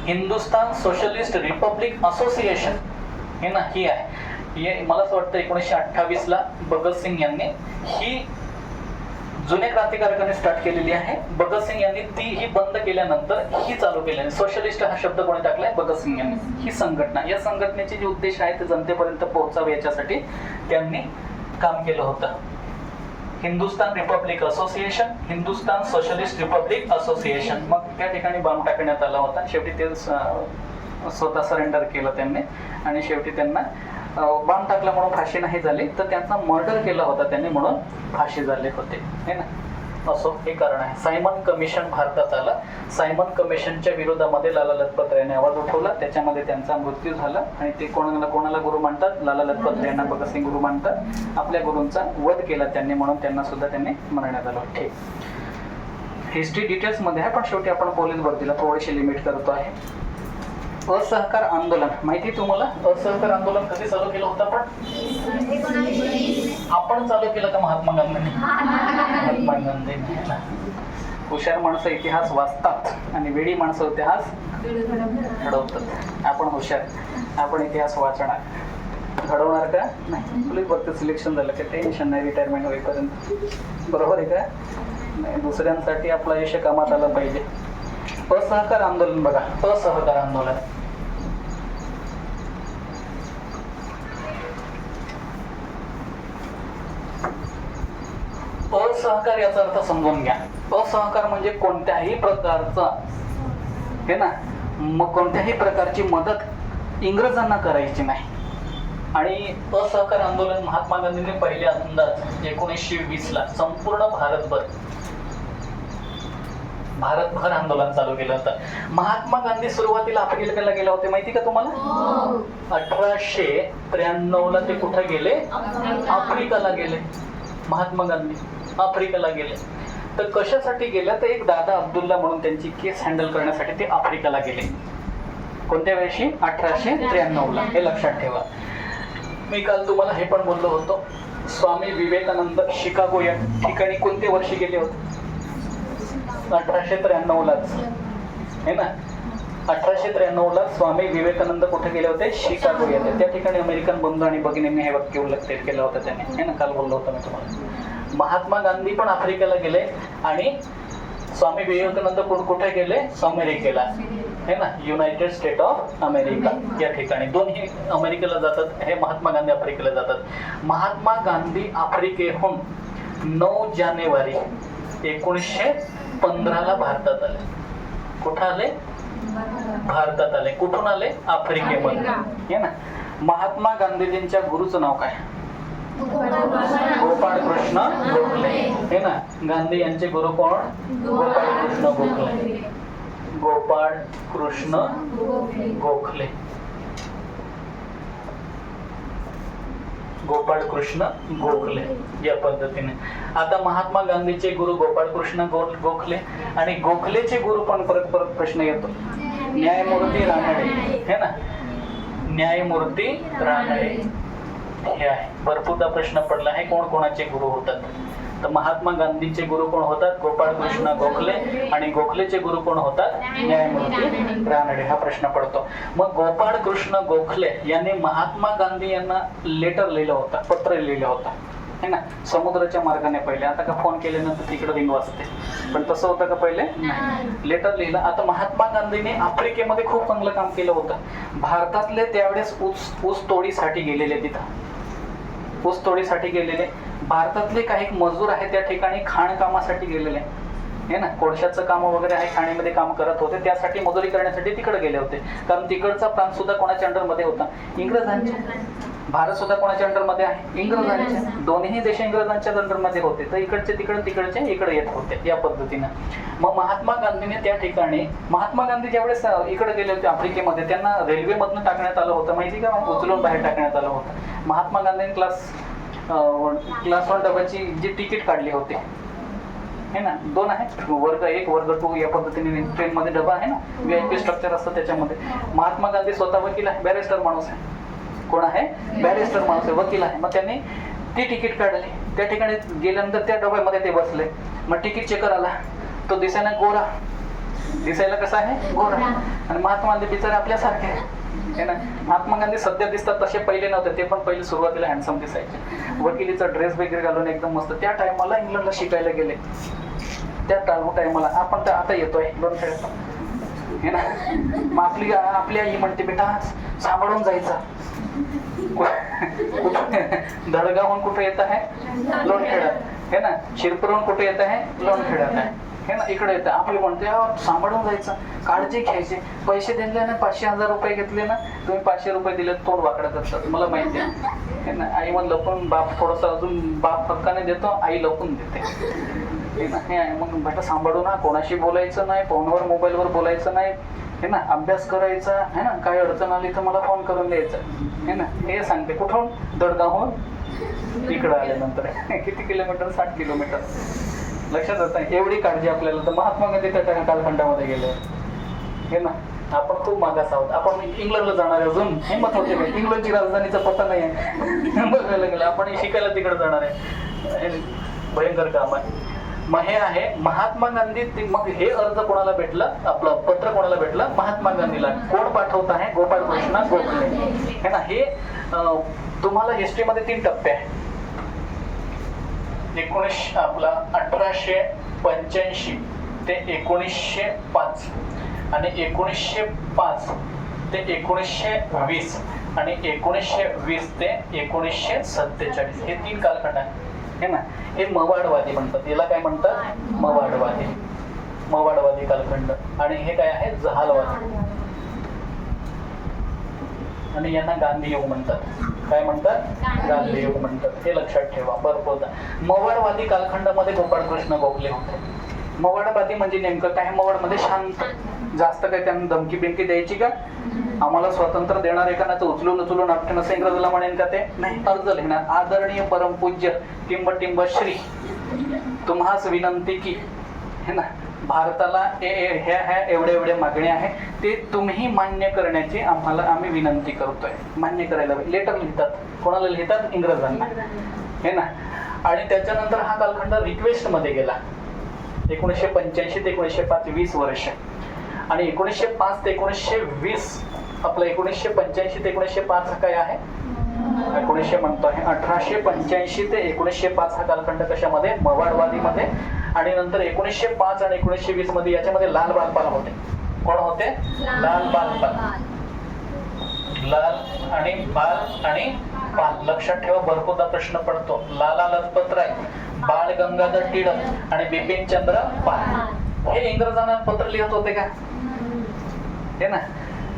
Hindustan socialist Republic association, हे ना, ही आहे. मला असं वाटतं 1928 ला भगतसिंग यांनी ही जुने क्रांतिकारकांनी स्टार्ट केलेली आहे. भगतसिंग यांनी ती ही बंद केल्यानंतर ही चालू केली. सोशलिस्ट हा शब्द कोणी टाकलाय? भगतसिंग यांनी. ही संघटना, या संघटनेचे जे उद्देश आहे ते जनतेपर्यंत पोहोचावे याच्यासाठी त्यांनी काम केलं होतं. Hindustan Republic association, Hindustan socialist Republic association. मग त्या ठिकाणी बॉम्ब टाकण्यात आला होता. शेवटी ते स्वतः सरेंडर केलं त्यांनी आणि शेवटी त्यांना बॉम्ब टाकला म्हणून फाशी नाही झाली, तर त्यांचा मर्डर केला होता त्यांनी म्हणून फाशी झाले होते, है ना. असो, हे कारण आहे. सायमन कमिशन भारतात आलं. सायमन कमिशनच्या विरोधामध्ये लाला लजपत रायने आवाज उठवला. त्याच्यामध्ये त्यांचा मृत्यू झाला आणि ते कोणाला गुरु मानतात? लाला लजपत राय यांना भगतसिंग गुरु मानतात. आपल्या गुरूंचा वध केला त्यांनी म्हणून त्यांना सुद्धा त्यांनी म्हणण्यात आलं. ठीक, हिस्ट्री डिटेल्स मध्ये आहे, पण शेवटी आपण पोलीस भरतीला थोडीशी लिमिट करतो आहे. असहकार आंदोलन माहिती तुम्हाला? असहकार आंदोलन कधी चालू केलं होतं? आपण चालू केलं का महात्मा गांधींनी? महात्मा गांधींनी. हुशार माणसं इतिहास वाचतात आणि वेडी माणसं इतिहास घडवतात. आपण हुशार, आपण इतिहास वाचणार, घडवणार का? नाही. पोलीस भरती सिलेक्शन झालं का टेन्शन नाही रिटायरमेंट होईपर्यंत. बरोबर आहे का? नाही, दुसऱ्यांसाठी आपलं आयुष्य कामात आलं पाहिजे. असहकार आंदोलन बघा, असहकार आंदोलन. असहकार याचा अर्थ समजून घ्या. असहकार म्हणजे कोणत्याही प्रकारचा, हे ना, मग कोणत्याही प्रकारची मदत इंग्रजांना करायची नाही. आणि असहकार आंदोलन महात्मा गांधींनी पहिले अंदाज 1920 ला संपूर्ण भारतभर आंदोलन चालू केलं होतं. महात्मा गांधी सुरुवातीला आफ्रिकेला गेले होते, माहिती का तुम्हाला? 1893 ला ते कुठे गेले? आफ्रिकेला गेले. महात्मा गांधी आफ्रिकेला गेले. तर कशासाठी गेले? तर एक दादा अब्दुल्ला म्हणून त्यांची केस हँडल करण्यासाठी ते आफ्रिकेला गेले. कोणत्या वर्षी? 1893 ला. हे लक्षात ठेवा. मी काल तुम्हाला हे पण बोललो होतो, स्वामी विवेकानंद शिकागो या ठिकाणी कोणत्या वर्षी गेले होते? 1893 लाच, है ना. 1893 ला स्वामी विवेकानंद कुठे गेले होते? शिकागो येथे. त्या ठिकाणी अमेरिकन बंधू आणि भगिनींनी हे वाक्य उल्लेख केलं होतं त्यांनी, है ना. काल बोललो होतो मी तुम्हाला. महात्मा गांधी पण आफ्रिकेला गेले आणि स्वामी विवेकानंद कुठे गेले? अमेरिकेला, है ना. युनायटेड स्टेट ऑफ अमेरिका या ठिकाणी. दोन्ही अमेरिकेला जातात, हे महात्मा गांधी आफ्रिकेला जातात. महात्मा गांधी आफ्रिकेहून 9 जानेवारी 1915 ला भारतात आले. कुठं आले? भारतात आले. कुठून आले? आफ्रिकेमध्ये, है ना. महात्मा गांधीजींच्या गुरुचं नाव काय? गोपाळ कृष्ण गोखले, है ना. गांधी यांचे गुरु कोण? गोपाळ कृष्ण गोखले. गोपाळ कृष्ण गोखले. गोपाळ कृष्ण गोखले या पद्धतीने. आता महात्मा गांधीचे गुरु गोपाळ कृष्ण गोखले आणि गोखलेचे गुरु पण परत प्रश्न येतो. न्यायमूर्ती रानडे, है ना. न्यायमूर्ती रानडे हे आहे. भरपूरदा प्रश्न पडला आहे कोण कोणाचे गुरु होतात. तर महात्मा गांधीचे गुरु कोण होतात? गोपाळ कृष्ण गोखले. आणि गोखलेचे गुरु कोण होतात? न्यायमूर्ती रानडे. हा प्रश्न पडतो. मग गोपाळ कृष्ण गोखले यांनी महात्मा गांधी यांना लेटर लिहिलं होतं, पत्र लिहिलं होतं, है ना. समुद्राच्या मार्गाने पहिले. आता का फोन केल्यानंतर तिकडे रिंग वाजते, पण तसं होतं का पहिले? लेटर लिहिलं. आता महात्मा गांधीने आफ्रिकेमध्ये खूप चांगलं काम केलं होतं. भारतातले त्यावेळेस ऊस तोडीसाठी गेलेले, तिथं ऊस तोडीसाठी गेलेले. भारतातले काही मजूर आहेत त्या ठिकाणी खाण कामासाठी गेलेले, है ना. कोळशाचं काम वगैरे आहे, खाणीमध्ये काम करत होते. त्यासाठी मजुरी करण्यासाठी तिकडे गेले होते. कारण तिकडचा प्रांत सुद्धा कोणाच्या अंडरमध्ये होता? इंग्रजांच्या. भारत सुद्धा कोणाच्या अंडरमध्ये आहे? इंग्रजांच्या. दोन्ही देश इंग्रजांच्या अंडरमध्ये होते. तर इकडचे तिकडे, तिकडचे इकडे येत होते या पद्धतीनं. मग महात्मा गांधीने त्या ठिकाणी, महात्मा गांधी ज्यावेळेस इकडे गेले होते आफ्रिकेमध्ये, त्यांना रेल्वेमधनं टाकण्यात आलं होतं, माहिती का? उचलून बाहेर टाकण्यात आलं होतं. महात्मा गांधीने क्लास 1 डब्याची जी तिकीट काढली होती, है ना. 2 आहे, वर्ग 1 वर्ग 2 या पद्धतीने ट्रेनमध्ये डबा आहे ना, VIP स्ट्रक्चर असतं त्याच्यामध्ये. महात्मा गांधी स्वतः वकील आहे, बॅरिस्टर माणूस आहे. कोण आहे? बॅरिस्टर माणूस आहे, वकील आहे. मग त्यांनी ती तिकीट काढली. त्या ठिकाणी गेल्यानंतर त्या डब्यामध्ये ते बसले. मग तिकीट चेकर आला, तो दिसायला गोरा, दिसायला कसा आहे? गोरा. आणि महात्मा गांधी बिचारे आपल्यासारखे, है ना. महात्मा गांधी सध्या दिसतात तसे पहिले नव्हते, ते पण पहिले सुरुवातीला हँडसम दिसायचे, वकिलीचा ड्रेस वगैरे घालून एकदम मस्त. त्या टायमाला इंग्लंडला शिकायला गेले, त्या टायमाला. आपण तर आता येतोय लोन खेळायला हे ना. मग आपली आई म्हणते बेटा सांभाळून जायचा. धडगावून कुठे येत आहे लोणखेड्यात, हे ना. शिरपूरहून कुठे येत आहे लोणखेड्यात आहे, हे ना. इकडे येतं. आपली म्हणते सांभाळून जायचं, काळजी घ्यायची. पैसे दिले ना, 500,000 रुपये घेतले ना, तुम्ही 500 रुपये दिले तोंड वाकडं करतात, मला माहिती आहे ना. आई मग लपून, बाप थोडस अजून बाप हक्काने देतो, आई लपून देते हे ना. हे मग बेटा सांभाळू ना, कोणाशी बोलायचं नाही, फोनवर मोबाईलवर बोलायचं नाही, हे ना. अभ्यास करायचा, है ना. काही अडचण आली तर मला फोन करून द्यायचा, हे ना. हे सांगते. कुठून? दडगावहून इकडं आल्यानंतर. किती किलोमीटर? 60 किलोमीटर. लक्षात येतं एवढी काळजी आपल्याला. तर महात्मा गांधी त्या कालखंडामध्ये गेले, हे ना. आपण खूप मागास आहोत. आपण इंग्लंडला जाणार आहे, अजून हिंमत होते का? इंग्लंडची राजधानीचा पत्ता नाही आहे. बघायला गेलं आपण शिकायला तिकडे जाणार आहे, भयंकर काम आहे. मग हे आहे महात्मा गांधी. मग हे अर्ज कोणाला भेटलं? आपलं पत्र कोणाला भेटलं? महात्मा गांधीला. कोण पाठवत आहे? गोपाळ कृष्ण गोखले, हे ना. हे तुम्हाला हिस्ट्रीमध्ये 3 टप्पे आहे. 1885 ते 1905 आणि 1905 ते 1920 आणि 1920 ते 1947, हे 3 कालखंड आहे, हे ना. हे मवाडवादी म्हणतात. याला काय म्हणतात? मवाडवादी कालखंड. आणि हे काय आहे? जहालवादी. आणि यांना गांधी युग म्हणतात. काय म्हणतात? गांधी युग म्हणतात. हे लक्षात ठेवा. भरपूर मवाडवादी कालखंडामध्ये गोपाळकृष्ण गोखले होते. मवाडवादी म्हणजे नेमकं काय? मवाडमध्ये शांत, जास्त काही त्यांना धमकी बिमकी द्यायची का? आम्हाला स्वातंत्र्य देणार आहे का? नाही तर उचलून आपटणं, असं इंग्रजीला म्हणेन का ते? नाही. अर्ज लिहिणार. आदरणीय परमपूज्य टिंब श्री, तुम्हास विनंती की, है ना, भारताला ह्या एवढे मागण्या आहे, ते तुम्ही मान्य करण्याची आम्ही विनंती करतोय. मान्य करायला लेटर लिहितात. कोणाला लिहितात? इंग्रजांना, हे ना. आणि त्याच्यानंतर हा कालखंड रिक्वेस्ट मध्ये गेला. 1985 ते 1905 20 वर्ष. आणि 1905 ते 1920 आपलं 1985 ते 1905 काय आहे? 1900 म्हणतो आहे. 1885 ते 1905 हा कालखंड कशामध्ये? मवाडवादीमध्ये. आणि नंतर 1905 आणि 1920 मध्ये याच्यामध्ये लाल बालपाल होते. कोण होते? लाल बालपाल. लाल आणि बाल आणि पाल. लक्षात ठेवा, भरपूरदा प्रश्न पडतो. लाला लजपत राय, बाळ गंगाधर टिळक आणि बिपिन चंद्र पाल. हे इंग्रजांना पत्र लिहत होते का? हे ना.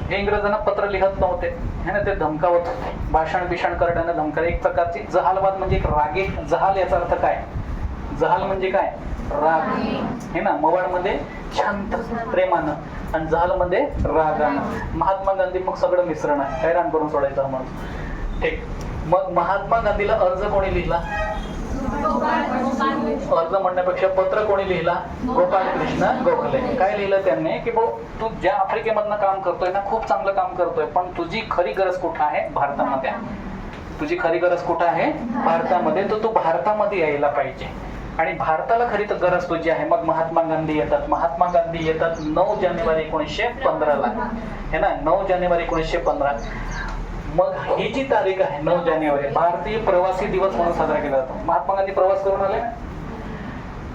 हे इंग्रजांना पत्र लिहत नव्हते, हे ना. ते धमकावत होते, भाषण करण्यानं धमकावत. एक प्रकारची जहालवाद म्हणजे एक रागे. जहाल याचा अर्थ काय? जहाल म्हणजे काय? राग, हे ना. मवाडमध्ये शांत प्रेमानं आणि जहालमध्ये रागानं. महात्मा गांधी मग सगळं मिश्रण आहे, हैराण करून सोडायचं म्हणून. ठीक. मग महात्मा गांधीला अर्ज कोणी लिहिला? अर्ज म्हणण्यापेक्षा पत्र कोणी लिहिला? गोपाळकृष्ण गोखले. काय लिहिलं त्यांनी? की भाऊ, तू ज्या आफ्रिकेमधनं काम करतोय ना, खूप चांगलं काम करतोय, पण तुझी खरी गरज कुठं आहे? भारतामध्ये. तुझी खरी गरज कुठं आहे? भारतामध्ये. तर तू भारतामध्ये यायला पाहिजे. आणि भारताला खरी तर गरज तुझी आहे. मग महात्मा गांधी येतात. 9 जानेवारी 1915 हे ना. 9 जानेवारी 1915. मग ही जी तारीख आहे 9 जानेवारी, भारतीय प्रवासी दिवस म्हणून साजरा केला जातो. महात्मा गांधी प्रवास करून आले.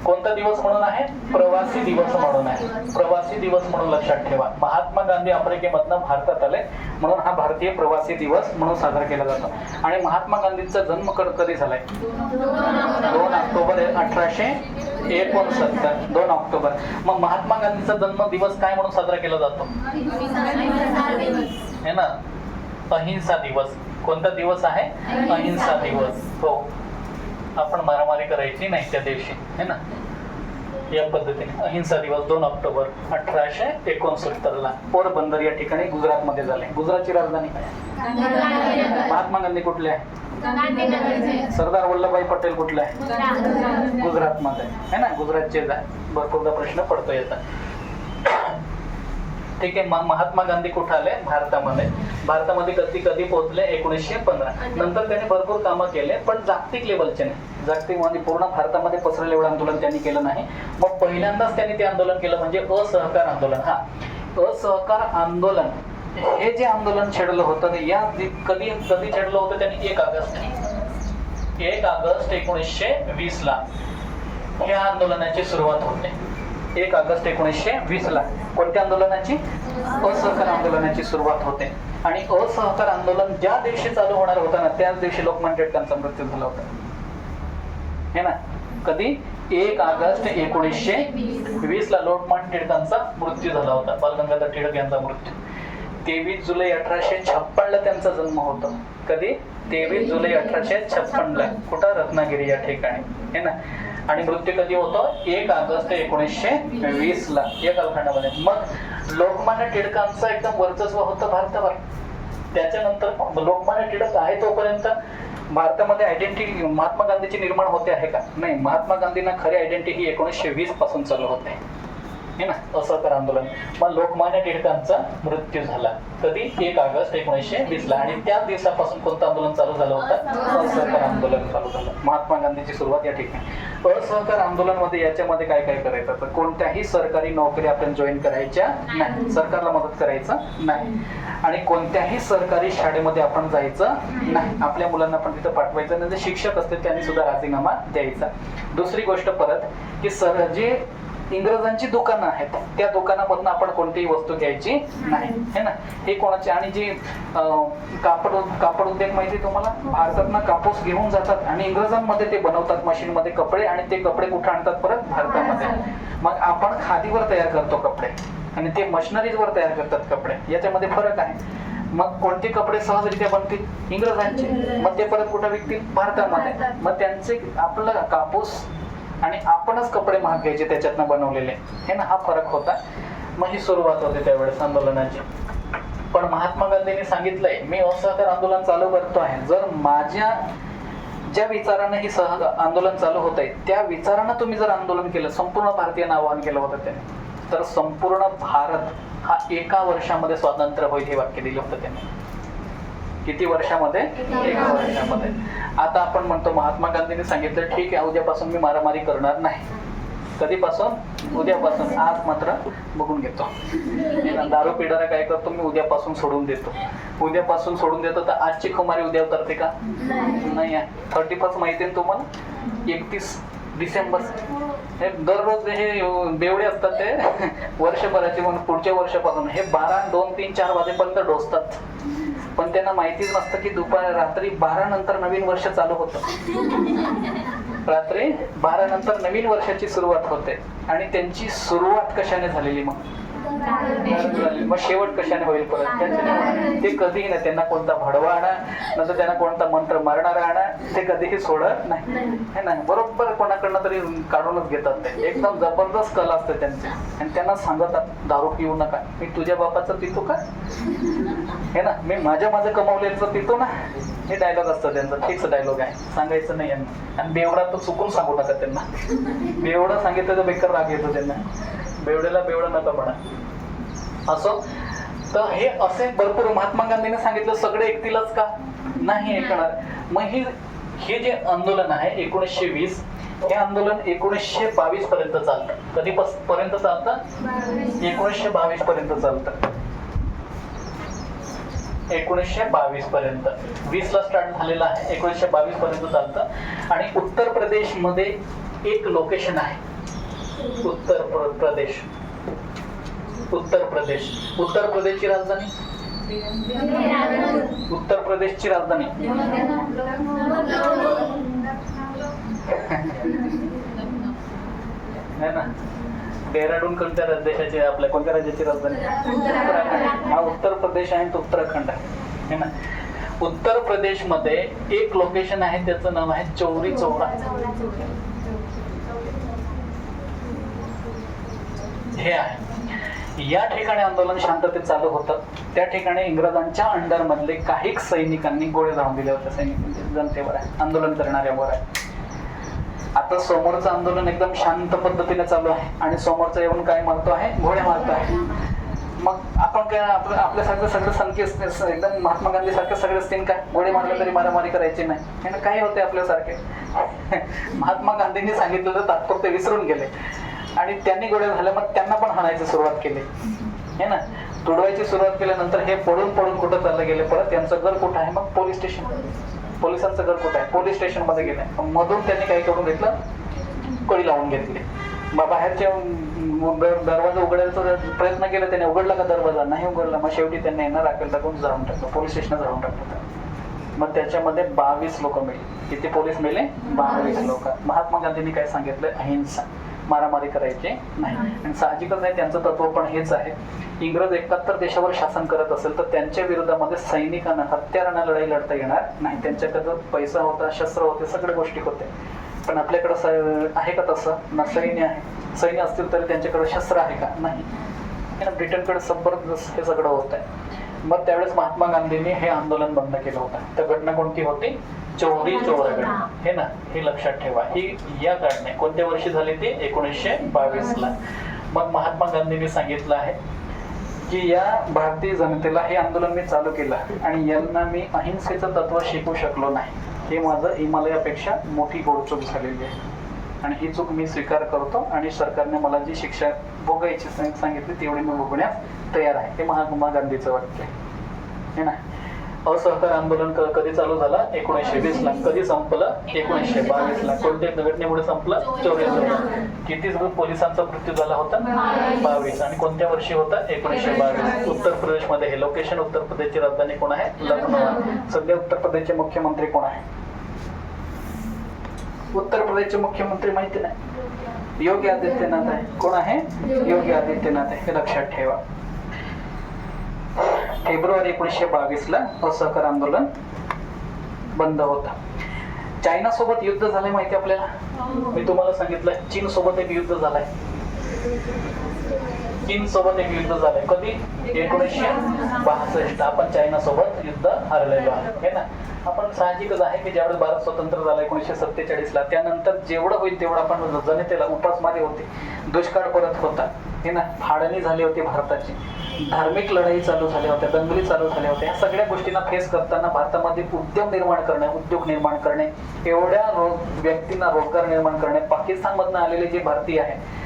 कोणता दिवस म्हणून आहे? प्रवासी दिवस म्हणून आहे. प्रवासी दिवस म्हणून लक्षात ठेवा. महात्मा गांधी आफ्रिकेमधनं भारतात आले म्हणून हा भारतीय प्रवासी दिवस म्हणून साजरा केला जातो. आणि महात्मा गांधींचा जन्म कधी झालाय? 2 ऑक्टोबर 1869. 2 ऑक्टोबर. मग महात्मा गांधीचा जन्म दिवस काय म्हणून साजरा केला जातो? है ना. अहिंसा दिवस. कोणता दिवस आहे? अहिंसा दिवस. हो. आपण मारामारी करायची नाही त्या दिवशी, है ना. या पद्धतीने अहिंसा दिवस 2 ऑक्टोबर 1869 ला पोरबंदर या ठिकाणी गुजरात मध्ये झाले. गुजरातची राजधानी काय? महात्मा गांधी कुठले आहे? सरदार वल्लभभाई पटेल कुठले आहे? गुजरात मध्ये, है ना. गुजरातचे भरपूरदा प्रश्न पडतो याचा. ठीक आहे. महात्मा गांधी कुठे आले? भारतामध्ये कधी पोहोचले? 1915. नंतर त्यांनी भरपूर कामं केले, पण जागतिक लेवलचे नाही. जागतिक म्हणजे पूर्ण भारतामध्ये पसरलेलं एवढं आंदोलन त्यांनी केलं नाही. मग पहिल्यांदाच त्यांनी ते आंदोलन केलं म्हणजे असहकार आंदोलन. हा असहकार आंदोलन हे जे आंदोलन छेडलं होतं या कधी कधी छेडलं होतं त्यांनी 1 ऑगस्ट 1920 ला ह्या आंदोलनाची सुरुवात होते. 1 ऑगस्ट 1920 ला कोणत्या आंदोलनाची? असहकार आंदोलनाची सुरुवात होते. आणि असहकार आंदोलन ज्या दिवशी चालू होणार होतं ना त्याच दिवशी लोकमान्य टिळकांचा मृत्यू झाला होता. हे ना, कधी? 1 ऑगस्ट 1920 ला लोकमान्य टिळकांचा मृत्यू झाला होता. बालगंगाधर टिळक यांचा मृत्यू. 23 जुलै 1856 ला त्यांचा जन्म होता. कधी? 23 जुलै 1856 ला. कुठं? रत्नागिरी या ठिकाणी. हे ना, आणि मृत्यू कधी होतो? 1 ऑगस्ट 1920 ला या कालखंडामध्ये. मग लोकमान्य टिळकांचं एकदम वर्चस्व होतं भारतावर. त्याच्यानंतर लोकमान्य टिळक आहे तोपर्यंत भारतामध्ये आयडेंटिटी महात्मा गांधीची निर्माण होते आहे का? नाही. महात्मा गांधींना खरी आयडेंटिटी ही 1920 पासून चालू होते. हे ना, असहकार आंदोलन. मग लोकमान्य टिळकांचा मृत्यू झाला कधी? 1 ऑगस्ट 1920 ला. आणि त्याच दिवसापासून कोणतं आंदोलन चालू झालं होतं? असहकार आंदोलन चालू झालं. महात्मा गांधीची सुरुवात या ठिकाणी. असहकार आंदोलन मध्ये याच्यामध्ये काय काय करायचं? तर कोणत्याही सरकारी नोकरी आपण जॉईन करायच्या नाही, सरकारला मदत करायचं नाही. आणि कोणत्याही सरकारी शाळेमध्ये आपण जायचं नाही. आपल्या मुलांना पण तिथं पाठवायचं नाही. जे शिक्षक असतील त्यांनी सुद्धा राजीनामा द्यायचा. दुसरी गोष्ट परत की जे इंग्रजांची दुकानं आहेत त्या दुकानामधून आपण कोणतीही वस्तू घ्यायची नाही. हे ना, हे कोणाचे? आणि जी कापड उद्योग माहिती तुम्हाला? भारतातनं कापूस घेऊन जातात आणि इंग्रजांमध्ये ते बनवतात मशीनमध्ये कपडे, आणि ते कपडे कुठे आणतात? परत भारतामध्ये. मग आपण खादीवर तयार करतो कपडे आणि ते मशिनरीजवर तयार करतात कपडे. याच्यामध्ये फरक आहे. मग कोणते कपडे सहजरित्या बनतील? इंग्रजांचे. मग ते परत कुठे विकतील? भारतामध्ये. मग त्यांचे आपलं कापूस आणि आपणच कपडे महाग घ्यायचे त्याच्यातनं बनवलेले. हे ना, हा फरक होता. मग ही सुरुवात होते त्यावेळेस आंदोलनाची. पण महात्मा गांधींनी सांगितलंय मी असहकार आंदोलन चालू करतो आहे. जर माझ्या ज्या विचारानं ही आंदोलन चालू होत आहे त्या विचारानं तुम्ही जर आंदोलन केलं, संपूर्ण भारतीयांना आवाहन केलं होतं त्याने, तर संपूर्ण भारत हा 1 वर्षामध्ये स्वातंत्र्य होईल हे वाक्य दिलं होतं त्याने. किती वर्षामध्ये? 1 वर्षामध्ये. आता आपण म्हणतो महात्मा गांधींनी सांगितलं ठीक आहे उद्यापासून मी मारामारी करणार नाही. कधीपासून? उद्यापासून. आज मात्र बघून घेतो. दारू पिणारा काय करतो? मी उद्यापासून सोडून देतो. उद्यापासून सोडून देतो. तर आजची खुमारी उद्या उतरते का? नाही. 31 माहिती आहे तुम्हाला? 31 डिसेंबर. हे दररोज हे बेवडे असतात ते वर्षभराचे, म्हणून पुढच्या वर्षापासून हे 12, 2, 3, 4 वाजेपर्यंत डोसतात. पण त्यांना माहितीच नसतं की रात्री 12 नंतर नवीन वर्ष चालू होतं. रात्री 12 नंतर नवीन वर्षाची सुरुवात होते. आणि त्यांची सुरुवात कशाने झालेली? मग शेवट कशाने होईल परत? त्याच्याने ते कधीही नाही. त्यांना कोणता भडवा आणा, नंतर त्यांना कोणता मंत्र मारणारा आणा, ते कधीही सोडत नाही. हे नाही, बरोबर कोणाकडनं तरी काढूनच घेतात. ते एकदम जबरदस्त कला असते त्यांची. आणि त्यांना सांगतात दारू पिऊ नका. मी तुझ्या बापाचं पितो का? हे ना, मी माझं कमवलेलं पितो ना. हे डायलॉग असतं त्यांचं, फिक्स डायलॉग आहे. सांगायचं नाही यांना. आणि बेवडा तर चुकून सांगू नका त्यांना. बेवडा सांगितलं तर बेकार राग येतो त्यांना. बेवड्याला बेवडा नका म्हणा. असो, तर हे असे भरपूर महात्मा गांधींनी सांगितलं. सगळे ऐकतीलच का? नाही ऐकणार. मग हे जे आंदोलन आहे 1920, हे आंदोलन 1922 पर्यंत चालतं. कधीपर्यंत चालतं? 1922 पर्यंत चालतं. 1922 पर्यंत. 20 ला स्टार्ट झालेला आहे, 1922 पर्यंत चालतं. आणि उत्तर प्रदेश मध्ये एक लोकेशन आहे. उत्तर प्रदेशची राजधानी? उत्तर प्रदेशची राजधानी है ना. डेहराडून कोणत्या देशाची? आपल्या कोणत्या राज्याची राजधानी? उत्तराखंड. हा उत्तर प्रदेश आहे, तो उत्तराखंड आहे ना. उत्तर प्रदेश मध्ये एक लोकेशन आहे, त्याचं नाव आहे चौरी चौरा. हे आहे. या ठिकाणी आंदोलन शांततेत चालू होतं. त्या ठिकाणी इंग्रजांच्या अंडर मधले काही सैनिकांनी गोळे झाडून दिले होते. सैनिक जनतेवर आहे, आंदोलन करणाऱ्यावर आहे. आता समोरचं आंदोलन एकदम शांत पद्धतीने चालू आहे आणि समोरचा येऊन काय मारतो आहे? गोळ्या मारतो आहे. मग आपण काय आपल्यासारखं सगळं संख्य एकदम महात्मा गांधी सारखे सगळे असतील काय? गोळी मारले तरी मारामारी करायची नाही. काय होते आपल्यासारखे? महात्मा गांधींनी सांगितलं तर तात्पुरते विसरून गेले आणि त्यांनी गोळ्या झाल्या, मग त्यांना पण हाणायची सुरुवात केली. हे ना. तुडवायची सुरुवात केल्यानंतर हे पडून पडून कुठं चाललं गेले परत. त्यांचं घर कुठं आहे मग पोलीस स्टेशन, पोलिसांचं घर कुठं आहे पोलीस स्टेशन मध्ये गेले. मधून त्यांनी काय करून घेतलं, कडी लावून घेतली. बाहेरचे दरवाजा उघडायचा प्रयत्न केला त्याने, उघडला का दरवाजा, नाही उघडला. मग शेवटी त्यांनी यांना राखेल टाकून जाळून टाकलं, पोलीस स्टेशनला जाळून टाकलं. मग त्याच्यामध्ये 22 लोक मेले. किती पोलीस मेले, 22 लोक. महात्मा गांधींनी काय सांगितलं, अहिंसा, मारामारी करायची नाही. आणि साहजिकच नाही, त्यांचं तत्व पण हेच आहे. इंग्रज 71 देशावर शासन करत असेल तर त्यांच्या विरोधामध्ये सैनिकांना, हत्यारांना लढाई लढता येणार नाही. त्यांच्याकडे पैसा होता, शस्त्र होते, सगळ्या गोष्टी होते. पण आपल्याकडं आहे का तसं ना? सैन्य आहे, सैन्य असतील तरी त्यांच्याकडे शस्त्र आहे का? नाही. ब्रिटनकडे जबरदस्त हे सगळं होत आहे. मग त्यावेळेस महात्मा गांधींनी हे आंदोलन बंद केलं होतं. तर घटना कोणती होती, चौरी चौरा घटना, हे ना, हे लक्षात ठेवा. ही या घटने कोणत्या वर्षी झाली ती 1922 ला. मग महात्मा गांधींनी सांगितलं आहे की या भारतीय जनतेला हे आंदोलन मी चालू केलं आणि यांना मी अहिंसेचं तत्व शिकवू शकलो नाही. हे माझं हिमालयापेक्षा मोठी गोडचूक झालेली आहे आणि ही चूक मी स्वीकार करतो आणि सरकारने मला जी शिक्षा भोगायची सांगितली तेवढी मी भोगण्यास तयार आहे. हे महात्मा गांधीचं वाक्य आहे ना. असहकार आंदोलन कधी चालू झालं, 1920 ला. कधी संपलं, 1922 ला. कोणत्या घटनेमुळे संपलं, चौरी चौरा. किती पोलिसांचा मृत्यू झाला होता, 22. आणि कोणत्या वर्षी होता, 1922. उत्तर प्रदेश मध्ये हे लोकेशन. उत्तर प्रदेशची राजधानी कोण आहे, लखनौ. सध्या उत्तर प्रदेशचे मुख्यमंत्री कोण आहे, उत्तर प्रदेशचे मुख्यमंत्री माहिती नाही, योगी आदित्यनाथ आहे. कोण आहे, योगी आदित्यनाथ आहे. हे लक्षात ठेवा. फेब्रुवारी 1922 ला असहकार आंदोलन बंद होता. चायना सोबत युद्ध झालंय माहिती आपल्याला. मी तुम्हाला सांगितलं चीन सोबत एक युद्ध झालंय. चीन सोबत एक युद्ध झालंय कधी, 1962. आपण चायना सोबत युद्ध हरलेलो आहे, हे ना. आपण साहजिकच आहे की ज्यावेळेस भारत स्वतंत्र झाला 1947 ला, त्यानंतर जेवढं होईल तेवढं आपण जनतेला उपासमारी होती, दुष्काळ परत होता, हे ना, फाळणी झाली होती भारताची, धार्मिक लढाई चालू झाल्या होत्या, दंगली चालू झाल्या होत्या. या सगळ्या गोष्टींना फेस करताना भारतामध्ये उद्यम निर्माण करणे, उद्योग निर्माण करणे, एवढ्या व्यक्तींना रोजगार निर्माण करणे, पाकिस्तानमधून आलेले जे भारतीय आहे,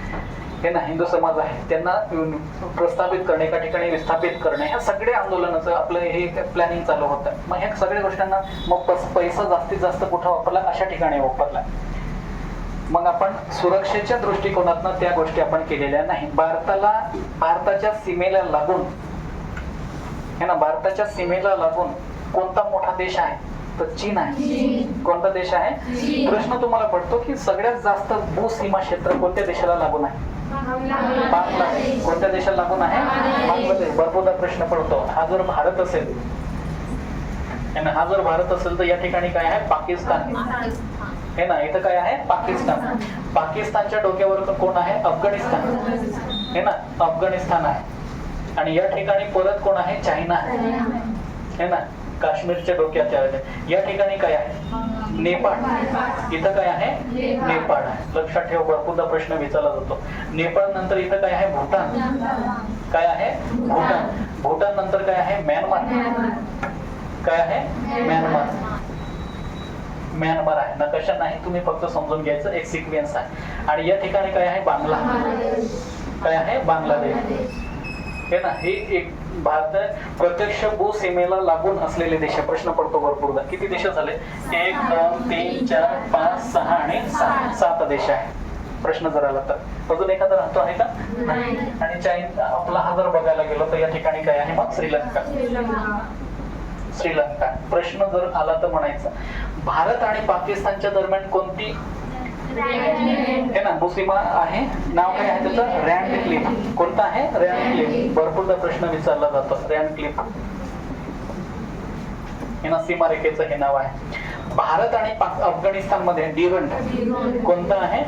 हे ना, हिंदू समाज आहे, त्यांना प्रस्थापित करणे, एका ठिकाणी विस्थापित करणे, ह्या सगळ्या आंदोलनाचं आपलं हे प्लॅनिंग चालू होतं. मग ह्या सगळ्या गोष्टींना मग पैसा जास्तीत जास्त कुठं वापरला, अशा ठिकाणी वापरला. मग आपण सुरक्षेच्या दृष्टिकोनातनं त्या गोष्टी आपण केलेल्या नाही. भारताच्या सीमेला लागून, हे ना, भारताच्या सीमेला लागून कोणता मोठा देश आहे, तर चीन आहे. कोणता देश आहे, प्रश्न तुम्हाला पडतो की सगळ्यात जास्त भूसीमा क्षेत्र कोणत्या देशाला लागून आहे, बांगलादेश. कोणत्या देशाला लागून आहे, बांगलादेश. भरपूरदा प्रश्न पडतो. हा जर भारत असेल, हा जर भारत असेल तर या ठिकाणी काय आहे, पाकिस्तान, हे ना, इथं काय आहे, पाकिस्तान. पाकिस्तानच्या डोक्यावर कोण आहे, अफगाणिस्तान, हे ना, अफगाणिस्तान आहे. आणि या ठिकाणी परत कोण आहे, चायना आहे, हे ना, काश्मीरच्या डोक्याच्या. या ठिकाणी काय आहे, नेपाळ. इथं काय आहे, नेपाळ आहे. लक्षात ठेवा, भरपूरदा प्रश्न विचारला जातो. नेपाळ नंतर इथं काय आहे, भूटान. काय आहे, भूटान. भूटान नंतर काय आहे, म्यानमार. काय आहे, म्यानमार. म्यानमार आहे. नकाशा नाही, तुम्ही फक्त समजून घ्यायचं, एक सिक्वेन्स आहे. आणि या ठिकाणी काय आहे, बांगलादेश. काय आहे, बांगलादेश, हे ना. हे एक भारत प्रत्यक्ष भूसीमेला लागून असलेले देश. प्रश्न पडतो भरपूरदा, किती देश झाले, 1 2 3 4 5 6 आणि 7 देश आहे. प्रश्न जर आला तर अजून एखादा राहतो आहे का, नाही. आणि चायना आपला हा जर बघायला गेलो तर या ठिकाणी काय आहे, मग श्रीलंका. श्रीलंका. प्रश्न जर आला तर म्हणायचं भारत आणि पाकिस्तानच्या दरम्यान कोणती, हे ना, भूसीमा आहे, नाव काय आहे त्याचं, रँड क्लिफ. कोणता आहे, रँड क्लिफ. भरपूरदा प्रश्न विचारला जातो, रँड क्लिफ, हे ना, सीमारेखेचं हे नाव आहे. भारत आणि अफगाणिस्तान मध्ये ड्युरंड. कोणता आहे,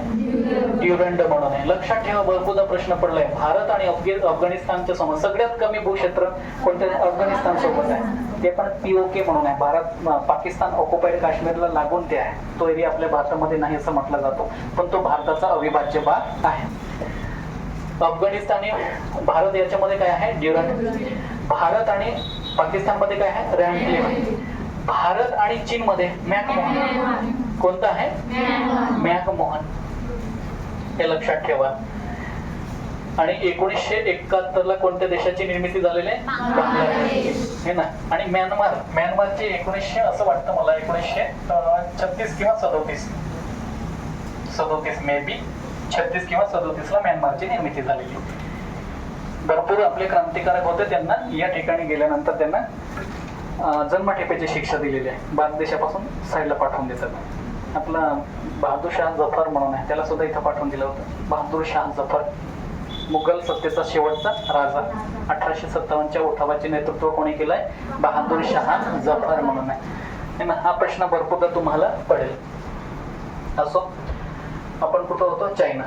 ड्युरंड म्हणून आहे. लक्षात ठेवा, भरपूरदा प्रश्न पडलाय. भारत आणि अफगाणिस्तानच्या समोर सगळ्यात कमी भूक्षेत्र कोणत्या, अफगाणिस्तान सोबत आहे. ते पण POK म्हणून आहे. भारत पाकिस्तान ऑक्युपाईड काश्मीरला लागून ते आहे. तो एरिया आपल्या भारतामध्ये नाही असं म्हटलं जातो, पण तो भारताचा अविभाज्य भाग आहे. अफगाणिस्तान आणि भारत याच्यामध्ये काय आहे, ड्युरंड. भारत आणि पाकिस्तान मध्ये काय आहे, रँड क्लिफ. भारत आणि चीन मध्ये मॅकमोहन. कोणता आहे, मॅकमोहन. हे लक्षात ठेवा. आणि 1971 ला कोणत्या देशाची निर्मिती झालेली आहे? बांगलादेश हे ना. आणि म्यानमारची 1900 असं वाटतं मला 1936 किंवा 37 मे बी 36 किंवा 37 ला म्यानमारची निर्मिती झालेली. भरपूर आपले क्रांतिकारक होते, त्यांना या ठिकाणी गेल्यानंतर त्यांना जन्मठेपेची शिक्षा दिलेली आहे. भारत देशापासून साईडला पाठवून देतात. आपला बहादूर शाह जफर म्हणून आहे, त्याला सुद्धा इथं पाठवून दिलं होतं. बहादूर शाह जफर मुघल सत्तेचा शेवटचा राजा. 1857च्या उठावाचे नेतृत्व कोणी केलंय? बहादूर शाह जफर म्हणून आहे. हा प्रश्न भरपूरदा तुम्हाला पडेल. असो, आपण कुठं होतो? चायना.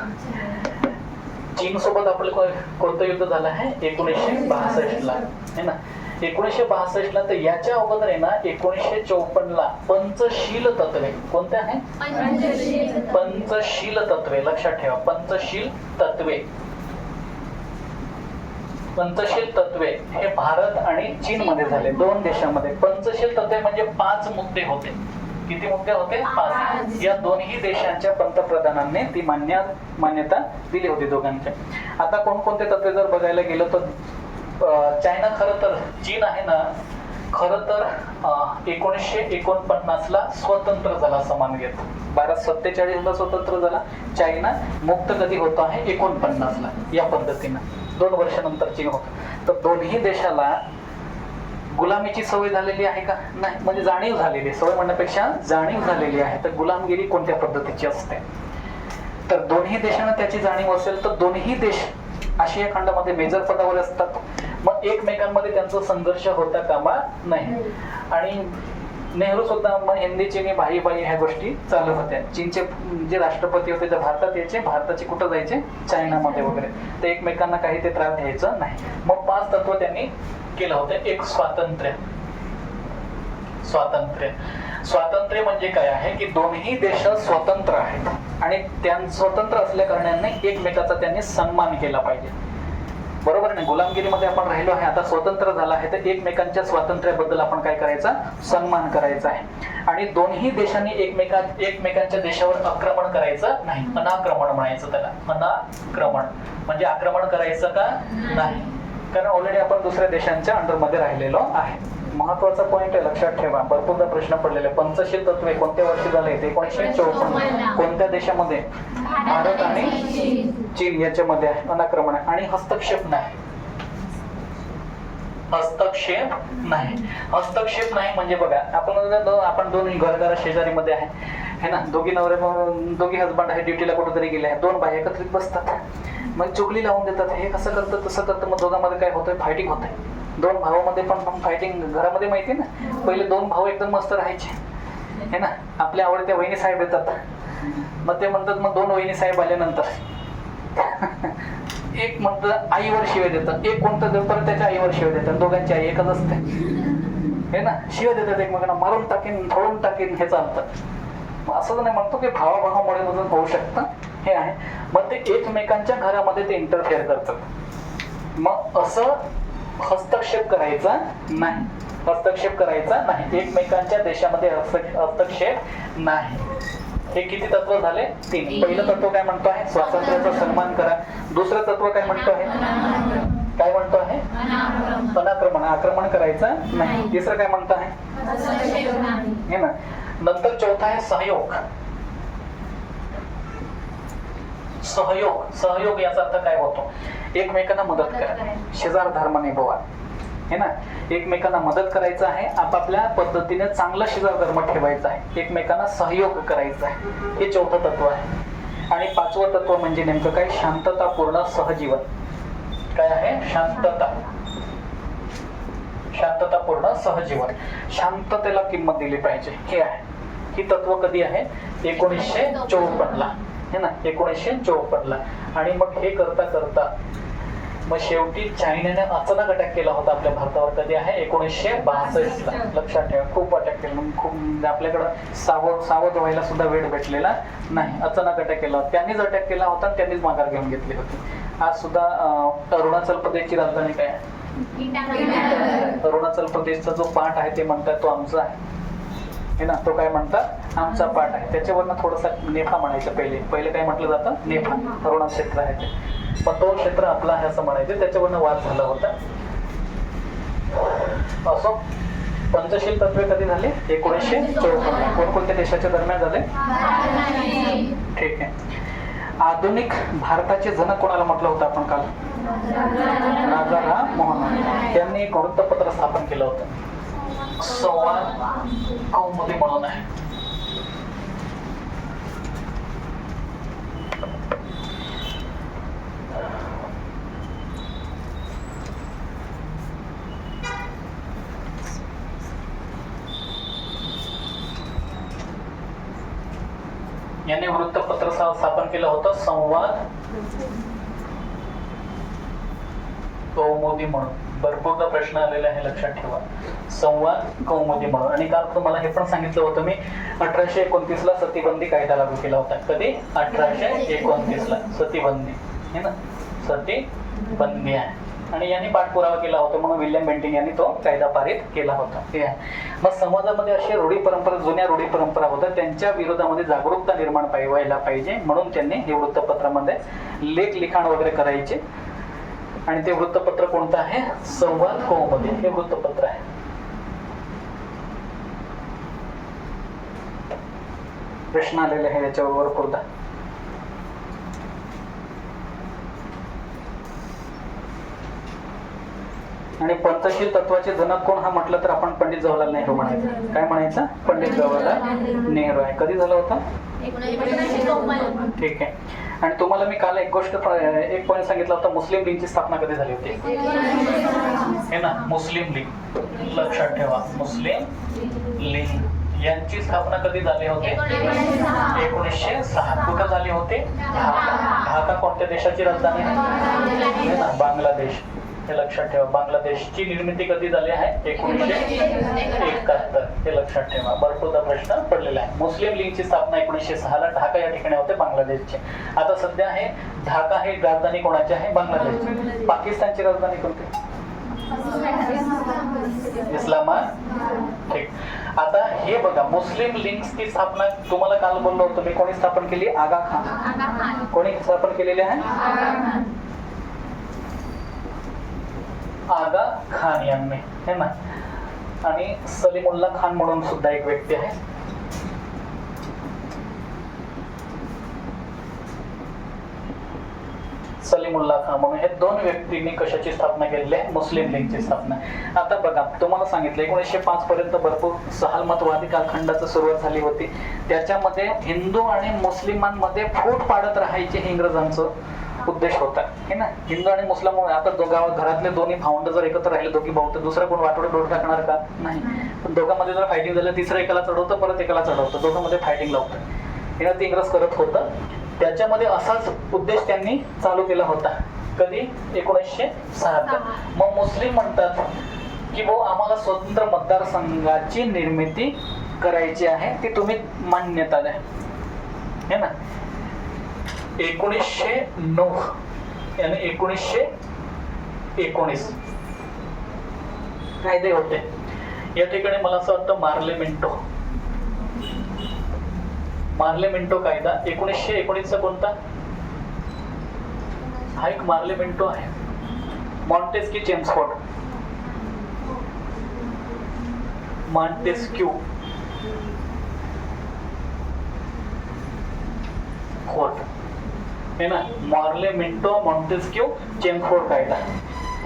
चीन सोबत आपलं कोणतं युद्ध झालं आहे? 1962 ला है ना. 1962 ला. तर याच्या अगोदर आहे ना 1954 ला पंचशील तत्वे. कोणते आहे? पंचशील तत्वे. लक्षात ठेवा, पंचशील तत्वे. पंचशील तत्वे हे भारत आणि चीन मध्ये झाले, दोन देशांमध्ये. पंचशील तत्वे म्हणजे 5 मुद्दे होते. किती मुद्दे होते? 5. या दोन्ही देशांच्या पंतप्रधानांनी ती मान्यता दिली होती दोघांच्या. आता कोणकोणते तत्वे जर बघायला गेलो तर चायना, खरं तर चीन आहे ना, खरं तर 1949 ला स्वतंत्र झाला असं मानूयात. भारत 47 ला स्वतंत्र झाला. चायना मुक्त कधी होतो आहे? 49 ला. या पद्धतीनं 2 वर्षानंतर चीन होतं. तर दोन्ही देशाला गुलामीची सवय झालेली आहे का? नाही. म्हणजे जाणीव झालेली, सवय म्हणण्यापेक्षा जाणीव झालेली आहे. तर गुलामगिरी कोणत्या पद्धतीची असते? तर दोन्ही देशांना त्याची जाणीव असेल तर दोन्ही देश आशिया खंडामध्ये मेजर पदावर असतात. मग एकमेकांमध्ये त्यांचा संघर्ष होता कामा नाही. आणि नेहरू सुद्धा मग हिंदी चीनी भाई भाई ह्या गोष्टी चालू होत्या. चीनचे जे राष्ट्रपती होते ते भारतात यायचे, भारताचे कुठं जायचे? चायनामध्ये वगैरे. तर एकमेकांना काही ते त्रास द्यायचं नाही. मग 5 तत्व त्यांनी केलं होतं. एक स्वातंत्र्य. स्वातंत्र्य म्हणजे काय आहे की दोन्ही देश स्वतंत्र आहेत आणि स्वतंत्र असल्या कारणाने एकमेकाचा त्यांनी सन्मान केला पाहिजे. बरोबर नाही? गुलामगिरीमध्ये आपण राहिलो आहे, आता स्वतंत्र झाला आहे, तर एकमेकांच्या स्वातंत्र्याबद्दल आपण काय करायचा? सन्मान करायचा आहे. आणि दोन्ही देशांनी एकमेकांच्या देशावर आक्रमण करायचं नाही. अनाक्रमण म्हणायचं त्याला. अनाक्रमण म्हणजे आक्रमण करायचं का नाही, कारण ऑलरेडी आपण दुसऱ्या देशांच्या अंडरमध्ये राहिलेलो आहे. महत्वाचा पॉइंट आहे, लक्षात ठेवा. भरपूरदा प्रश्न पडलेले. पंचशील तत्वे कोणत्या वर्षी झाले? 1954. कोणत्या देशामध्ये? भारत आणि चीन याच्यामध्ये आहे. अनाक्रमण आहे. आणि हस्तक्षेप नाही. हस्तक्षेप नाही म्हणजे बघा, आपण दोन घरदारा शेजारीमध्ये आहे है ना. दोघी हजबंड आहे, ड्युटीला कुठेतरी गेले आहे. 2 बाई एकत्रित बसतात, मग चुगली लावून देतात. हे कसं करतं तसं करतं. मग दोघांमध्ये काय होतंय? फायटिंग होतंय. 2 भावामध्ये पण फायटिंग. घरामध्ये माहिती ना, पहिले 2 भाऊ एकदम मस्त राहायचे है ना. आपल्या आवडत्या वहिनी साहेब येतात, मग ते म्हणतात, मग 2 वहिनी साहेब आल्यानंतर एक म्हणतं आईवर शिवे देतात, एक कोणतं परत त्याच्या आईवर शिवे देतात. दोघांची आई एकच असते हे ना. शिवे देतात एकमेकांना, मारून टाकीन, फोडून टाकीन, हे चालतं. असं नाही म्हणतो की भावाभावामुळे मधून होऊ शकतं, हे आहे. मग ते एकमेकांच्या घरामध्ये ते इंटरफेअर करतात. मग असं हस्तक्षेप करायचा नाही. एकमेकांच्या देशामध्ये हस्तक्षेप नाही. हे किती तत्व झाले? 3. पहिलं तत्व काय म्हणतो आहे? स्वातंत्र्याचा सन्मान करा. दुसरं तत्व काय म्हणतो आहे? अनाक्रमण. आक्रमण करायचं नाही. तिसरं काय म्हणतो आहे? हे ना. नंतर चौथा आहे सहयोग. सहयोग याचा अर्थ काय होतो? एकमेकांना मदत करा. शेजार धर्म निभवा है ना. एकमेकांना मदत करायचं आहे, आपापल्या पद्धतीने चांगला शेजार धर्म ठेवायचा आहे, एकमेकांना सहयोग करायचा आहे. हे 4थं तत्व आहे. आणि 5वं तत्व म्हणजे नेमकं काय? शांततापूर्ण सहजीवन. काय आहे? शांततापूर्ण सहजीवन. शांततेला किंमत दिली पाहिजे, हे आहे. ही तत्व कधी आहे? 1954 ला है ना. 1954 ला. आणि मग हे करता मग शेवटी चायनाने अचानक अटॅक केला होता आपल्या भारतावर. कधी आहे? 1962 ला. लक्षात ठेवा, खूप अटॅक केला. खूप आपल्याकडं सावध व्हायला सुद्धा वेळ भेटलेला नाही. अचानक अटॅक केला होता. त्यांनीच अटॅक केला होता, त्यांनीच माघार घेऊन घेतली होती. आज सुद्धा अरुणाचल प्रदेशची राजधानी काय आहे? अरुणाचल प्रदेशचा जो पाठ आहे ते म्हणतात तो आमचा आहे है ना. तो काय म्हणतात? आमचा पाठ आहे. त्याच्यावरनं थोडासा नेफा म्हणायचं. पहिले काय म्हटलं जातं, नेफा ऋण क्षेत्र आहे ते, पण तो क्षेत्र आपला आहे असं म्हणायचं. त्याच्यावरनं वाद झाला होता. असो, पंचशील तत्वे कधी झाले? 1954. कोणकोणत्या देशाच्या दरम्यान झाले? ठीक आहे. आधुनिक भारताचे जनक कोणाला म्हटलं होतं आपण काल? राजा राम मोहन. त्यांनी एक वृत्तपत्र स्थापन केलं होतं, संवाद कौमुदी म्हणून आहे. यांनी वृत्तपत्र स्थापन केलं होतं, संवाद कौमुदी म्हणून. भरपूरदा प्रश्न आलेला आहे, लक्षात ठेवा. संवाद कौमुदी म्हणून. आणि काल तुम्हाला हे पण सांगितलं होतं मी, 1829 ला सतीबंदी कायदा लागू केला होता. कधी? 1829 ला सतीबंदी है ना, सतीबंदी आहे. आणि यांनी पाठपुरावा केला होता, म्हणून विल्यम बेंटिंग यांनी तो कायदा पारित केला होता. हे आहे. मग समाजामध्ये असे रूढी परंपरा, जुन्या रूढी परंपरा होत्या, त्यांच्या विरोधामध्ये जागरूकता निर्माण व्हायला पाहिजे, म्हणून त्यांनी हे वृत्तपत्रामध्ये लिखाण वगैरे करायचे. आणि ते वृत्तपत्र कोणतं आहे? संवाद कौमुदी हे वृत्तपत्र आहे. प्रश्न आलेले आहे याच्यावर भरपूरदा. आणि पंचशील तत्वाचे जनक कोण हा म्हटलं तर आपण पंडित जवाहरलाल नेहरू म्हणायचं. काय म्हणायचं? पंडित जवाहरलाल नेहरू आहे. कधी झालं होतं? 1992. ठीक आहे. आणि तुम्हाला मी काल एक पॉईंट सांगितलं होतं, मुस्लिम लीगची स्थापना कधी झाली होती? हे ना, मुस्लिम लीग. लक्षात ठेवा, मुस्लिम लीग यांची स्थापना कधी झाली होती? 1906. कुठं झाली होती? ढाका कोणत्या देशाची राजधानी आहे? ना, बांगलादेश. हे लक्षात ठेवा. बांगलादेशची निर्मिती कधी झाली आहे? 1971. हे लक्षात ठेवा. भरपूरदा प्रश्न पडलेला आहे. मुस्लिम लीगची स्थापना 1906 ला ढाका या ठिकाणी होते, बांगलादेशचे. आता सध्या आहे ढाका ही राजधानी कोणाची आहे? बांगलादेशची. पाकिस्तानची राजधानी कोणती? इस्लामाबाद. ठीक. आता हे बघा, मुस्लिम लीगची स्थापना तुम्हाला काल बोललो होतो मी, कोणी स्थापन केली? आगा खान. कोणी स्थापन केलेली आहे? आगा खान यांनी, है ना. आणि सलीमुल्ला खान म्हणून सुद्धा एक व्यक्ती आहे. सलीमुल्ला खान म्हणून हे दोन व्यक्तींनी कशाची स्थापना केलेली आहे? मुस्लिम लीगची स्थापना. आता बघा, तुम्हाला सांगितलं 1905 पर्यंत भरपूर सहालमतवादी कालखंडाची सुरुवात झाली होती. त्याच्यामध्ये हिंदू आणि मुस्लिमांमध्ये फूट पाडत राहायचे हे इंग्रजांचं उद्देश होता, हे ना. हिंदू आणि मुस्लिम, आता घरातले दोन्ही भावंड जर एकत्र राहिले, दोघी भाऊ, तर दुसरा कोण वाटोडे डोर टाकणार का? नाही. पण दोघांमध्ये जर फायटिंग झालं, तिसरं एकाला चढवतं, परत एकाला चढवतं, दोघांमध्ये फायटिंग लावतं. हे ते इंग्रज करत होतं. त्याच्यामध्ये असाच उद्देश त्यांनी चालू केला होता. कधी? 1906. मग मुस्लिम म्हणतात की भाऊ, आम्हाला स्वतंत्र मतदारसंघाची निर्मिती करायची आहे, ती तुम्ही मान्यता द्या, हे ना. 1909 आणि 1919 कायदे होते. या ठिकाणी मला असं वाटतं मार्लेमेंटो कायदा 1919 चा कोणता? हा एक मार्लेमेंटो आहे. मॉन्टेस्क्यू चेम्सफोर्ड, मॉन्टेस्क्यू फोर्ट, हे ना. मार्लेमेंटो, मॉन्टेस्क्यू, चेम्सफोर्ड कायदा,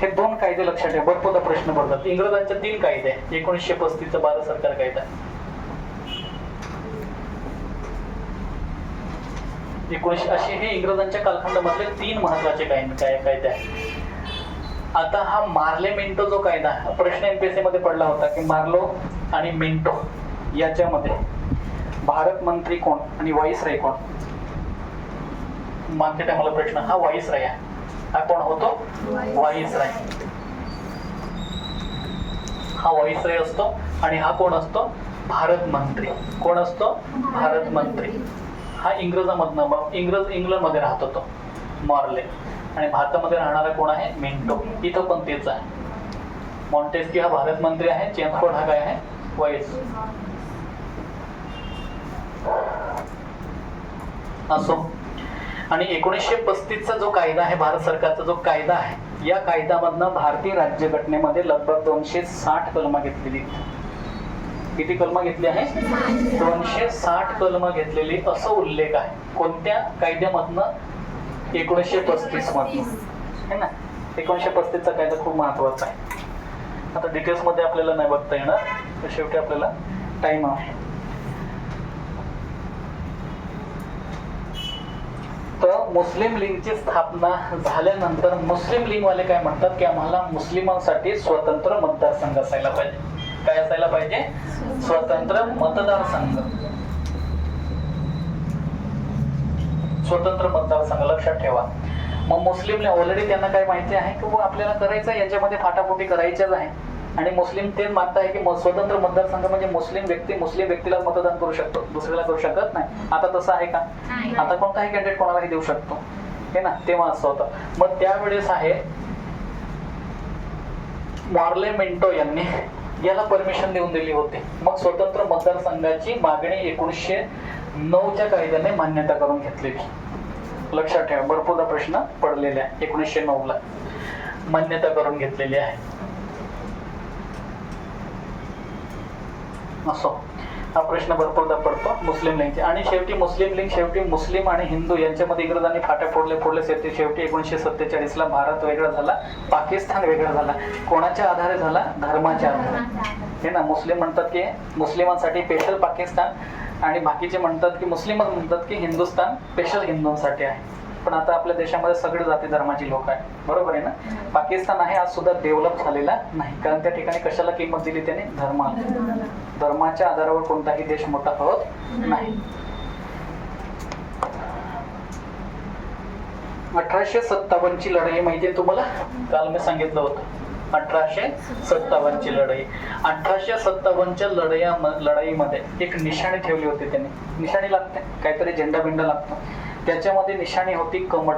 हे दोन कायदे लक्षात ठेवा. भरपूरदा प्रश्न पडतात. इंग्रजांच्या 3 कायदे. 1935 चा भारत सरकार कायदा, 19 असे हे इंग्रजांच्या कालखंडामधले 3 महत्वाचे कायदे आहेत. आता हा मार्लेमेंटो जो कायदा, प्रश्न एमपीएससी मध्ये पडला होता की मार्लो आणि मिंटो याच्यामध्ये भारत मंत्री कोण आणि व्हाईसराय कोण? मागच्या टायमाला प्रश्न, हा व्हाईसराय आहे. हा कोण होतो? व्हाईसराय. हा व्हाईसराय असतो. आणि हा कोण असतो? भारत मंत्री. कोण असतो? भारत मंत्री. हा इंग्रजामधनं, इंग्लंडमध्ये राहतो तो मॉर्ले. आणि भारतामध्ये राहणारा कोण आहे? मिंटो. इथं पण तेच आहे. मॉन्टेस्क्यू हा भारत मंत्री आहे, चेम्सफोर्ड हा काय आहे? व्हाईस. असो. आणि 1935चा जो कायदा आहे, भारत सरकारचा जो कायदा आहे, या कायद्यामधनं भारतीय राज्यघटनेमध्ये लगभग 260 कलमं घेतलेली. किती कलमं घेतली आहे? 260 कलमं घेतलेली असं उल्लेख आहे. कोणत्या कायद्यामधनं? 1935 मधनं, है ना. 1935चा कायदा खूप महत्वाचा आहे. आता डिटेल्स मध्ये आपल्याला नाही बघता येणार, तर शेवटी आपल्याला टाइम आहे. तर मुस्लिम लीगची स्थापना झाल्यानंतर मुस्लिम लीग वाले काय म्हणतात की आम्हाला मुस्लिमांसाठी स्वतंत्र मतदारसंघ असायला पाहिजे. काय असायला पाहिजे? स्वतंत्र मतदारसंघ. स्वतंत्र मतदारसंघ लक्षात ठेवा. मग मुस्लिम ऑलरेडी त्यांना काय माहिती आहे की आपल्याला करायचं आहे, याच्यामध्ये फाटाफुटी करायच्याच आहे. आणि मुस्लिम तेच मानत आहे की स्वतंत्र मतदारसंघ म्हणजे मुस्लिम व्यक्तीला मतदान करू शकतो, दुसऱ्याला करू शकत नाही. आता तसं आहे का? आता कोणताही कॅन्डिडेट कोणालाही देऊ शकतो, हे ना. तेव्हा असं होतं. मग त्यावेळेस आहे मार्ले मिंटो यांनी याला परमिशन देऊन दिली होती. मग स्वतंत्र मतदारसंघाची मागणी 1909च्या कायद्याने मान्यता करून घेतलेली. लक्षात ठेवा, भरपूरदा प्रश्न पडलेले आहे. 1909ला मान्यता करून घेतलेली आहे. असो, हा प्रश्न भरपूरदा पडतो मुस्लिम लीगचे. आणि शेवटी मुस्लिम लीग मुस्लिम आणि हिंदू यांच्यामध्ये इंग्रजांनी फाट्या फोडले शेवटी 1947ला भारत वेगळा झाला, पाकिस्तान वेगळा झाला. कोणाच्या आधारे झाला? धर्माच्या आधारे, हे ना. मुस्लिम म्हणतात की मुस्लिमांसाठी स्पेशल पाकिस्तान, आणि बाकीचे म्हणतात की मुस्लिम म्हणतात की हिंदुस्थान स्पेशल हिंदूंसाठी आहे. पण आता आपल्या देशामध्ये सगळे जाती धर्माची लोक आहेत, बरोबर आहे ना. पाकिस्तान आहे आज सुद्धा डेव्हलप झालेला नाही, कारण त्या ठिकाणी कशाला किंमत दिली त्याने? धर्माच्या आधारावर कोणताही देश मोठा होत नाही. 1857ची लढाई माहिती आहे तुम्हाला? काल मी सांगितलं होतं 1857ची लढाई. 1857च्या लढाईमध्ये एक निशाणी ठेवली होती त्यांनी. निशाणी लागते, काहीतरी झेंडा बिंडा लागतो. त्याच्यामध्ये निशाणी होती कमळ.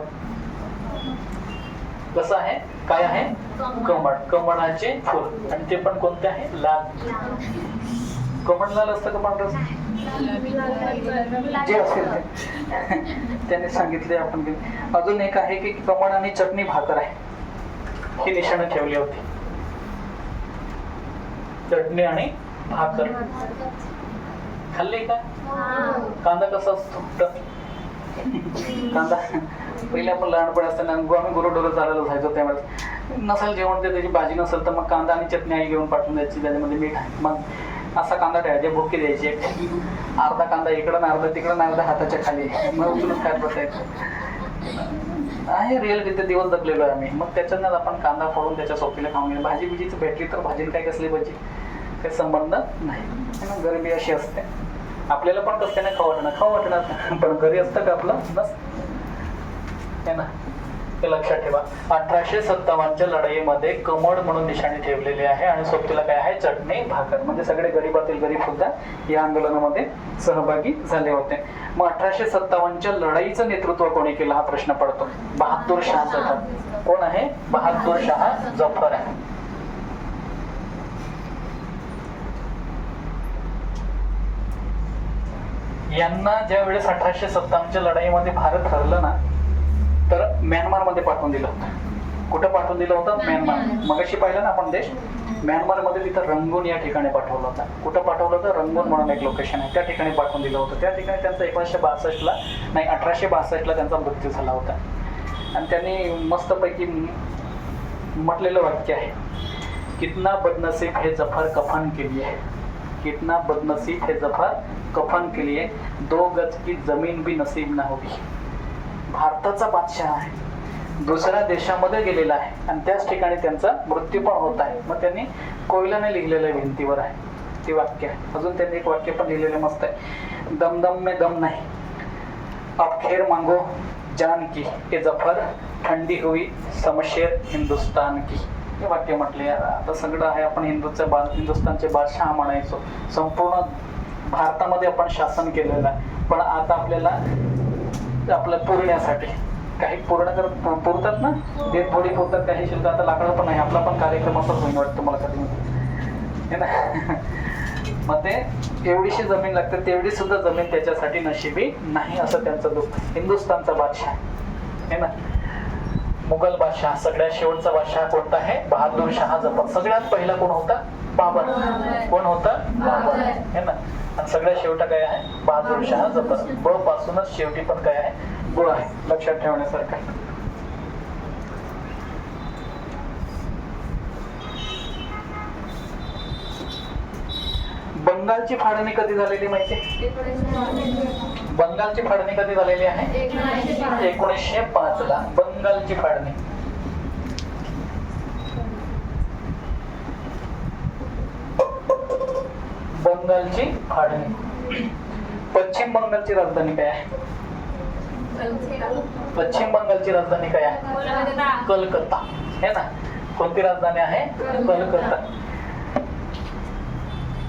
कसं आहे? काय आहे? कमळ. कमळाचे फुल, आणि ते पण कोणते आहे? लाल. कमळ लाल असतं का पांढरं? जे असेल ते त्यांनी सांगितले आपण. अजून एक आहे की कमळ आणि चटणी भाकर आहे, ही निशाणी ठेवली होती. चटणी आणि भाकर खाल्ली का? कांदा कसा असतो? कांदा पहिले आपण लहानपणी असताना आम्ही गुरुढोरं चालायला जायचो, त्यावेळेस नसेल जेवण ते त्याची भाजी नसेल तर मग कांदा आणि चटणी आई घेऊन पाठवून द्यायची, त्याच्यामध्ये मीठ आहे. मग असा कांदा ठेवायचे, भुकी द्यायची, अर्धा कांदा इकडं ना अर्धा तिकडं ना अर्धा हाताच्या खाली, मग उचलून खात बसायचं. आहे रिअल ते दिवस जगलेलो आहे आम्ही. मग त्याच्यानं आपण कांदा फोडून त्याच्या सोपीला खाऊन घ्या. भाजी बिजीची भेटली तर भाजीने काय कसली भाजी, काही संबंध नाही. गरिबी अशी असते. आपल्याला पण कसं नाही खाऊ वाटणार, पण घरी असतं का आपलं? नस, है ना. हे लक्षात ठेवा. 1857च्या लढाईमध्ये कमळ म्हणून निशाणी ठेवलेली आहे, आणि सोबतीला काय आहे? चटणी भाकर. म्हणजे सगळे गरीबातील गरीब सुद्धा या आंदोलनामध्ये सहभागी झाले होते. मग 1857च्या लढाईचं नेतृत्व कोणी केलं हा प्रश्न पडतो. बहादूर शाह जफर. कोण आहे? बहादूर शाह जफर आहे. यांना ज्या वेळेस 1857च्या लढाईमध्ये भारत हरलं ना, तर म्यानमारमध्ये पाठवून दिलं होतं. कुठं पाठवून दिलं होतं? म्यानमार. मगाशी पाहिलं ना आपण देश, म्यानमारमध्ये तिथं रंगून या ठिकाणी पाठवलं होतं. कुठं पाठवलं होतं? रंगून म्हणून एक लोकेशन आहे, त्या ठिकाणी पाठवून दिलं होतं. त्या ठिकाणी त्यांचा 1862ला त्यांचा मृत्यू झाला होता. आणि त्यांनी मस्तपैकी म्हटलेलं वाक्य आहे, कितना बदनसीब हे जफर कफन के लिए, कितना बदनसीब हे जफर कफन के लिए, 2 गज की जमीन भी नसीब ना होगी. भारताचा बादशाह आहे, दुसऱ्या देशामध्ये गेलेला आहे, आणि त्याच ठिकाणी त्यांचा मृत्यू पण होत आहे. मग त्यांनी कोयलाने लिहिलेलं भिंतीवर आहे ते वाक्य आहे. अजून त्यांनी एक वाक्य पण लिहिलेलं मस्त आहे, दम दम में दम नहीं, अब खैर मांगो जान की, ये जफर ठंडी हुई शमशेर हिंदुस्तान की. हे वाक्य म्हटले. आता सगळं आहे, आपण हिंदुस्तानचे बादशाह म्हणायचो. संपूर्ण भारतामध्ये आपण शासन केलेलं आहे, पण आता आपल्याला आपलं पुरण्यासाठी काही पुरतात ना, ते थोडी पुरतात, काही शिल्लक. आता लाकडं पण आहे, आपला पण कार्यक्रम असाच होईल वाटतं मला कधी, है ना. मग ते एवढीशी जमीन लागते, तेवढी सुद्धा जमीन त्याच्यासाठी नशिबी नाही असं त्यांचं दुःख. हिंदुस्थानचा बादशाह आहे ना, मुघल बादशाह, सगळ्यात शेवटचा बादशाह कोणता आहे? बहादूर शाह जफर. सगळ्यात पहिला कोण होता? बाबर. कोण होता? बाबर है ना. आणि सगळ्यात शेवटा काय आहे? बहादूर शाह जफर. ब पासूनच शेवटी पण काय आहे? ब आहे. लक्षात ठेवण्यासारखं. बंगालची फाळणी कधी झालेली माहिती? बंगालची फाळणी कधी झालेली आहे? 1905 ला बंगालची फाळणी. बंगालची फाळणी. पश्चिम बंगालची राजधानी काय आहे? पश्चिम बंगालची राजधानी काय आहे? कलकत्ता है ना. कोणती राजधानी आहे? कलकत्ता.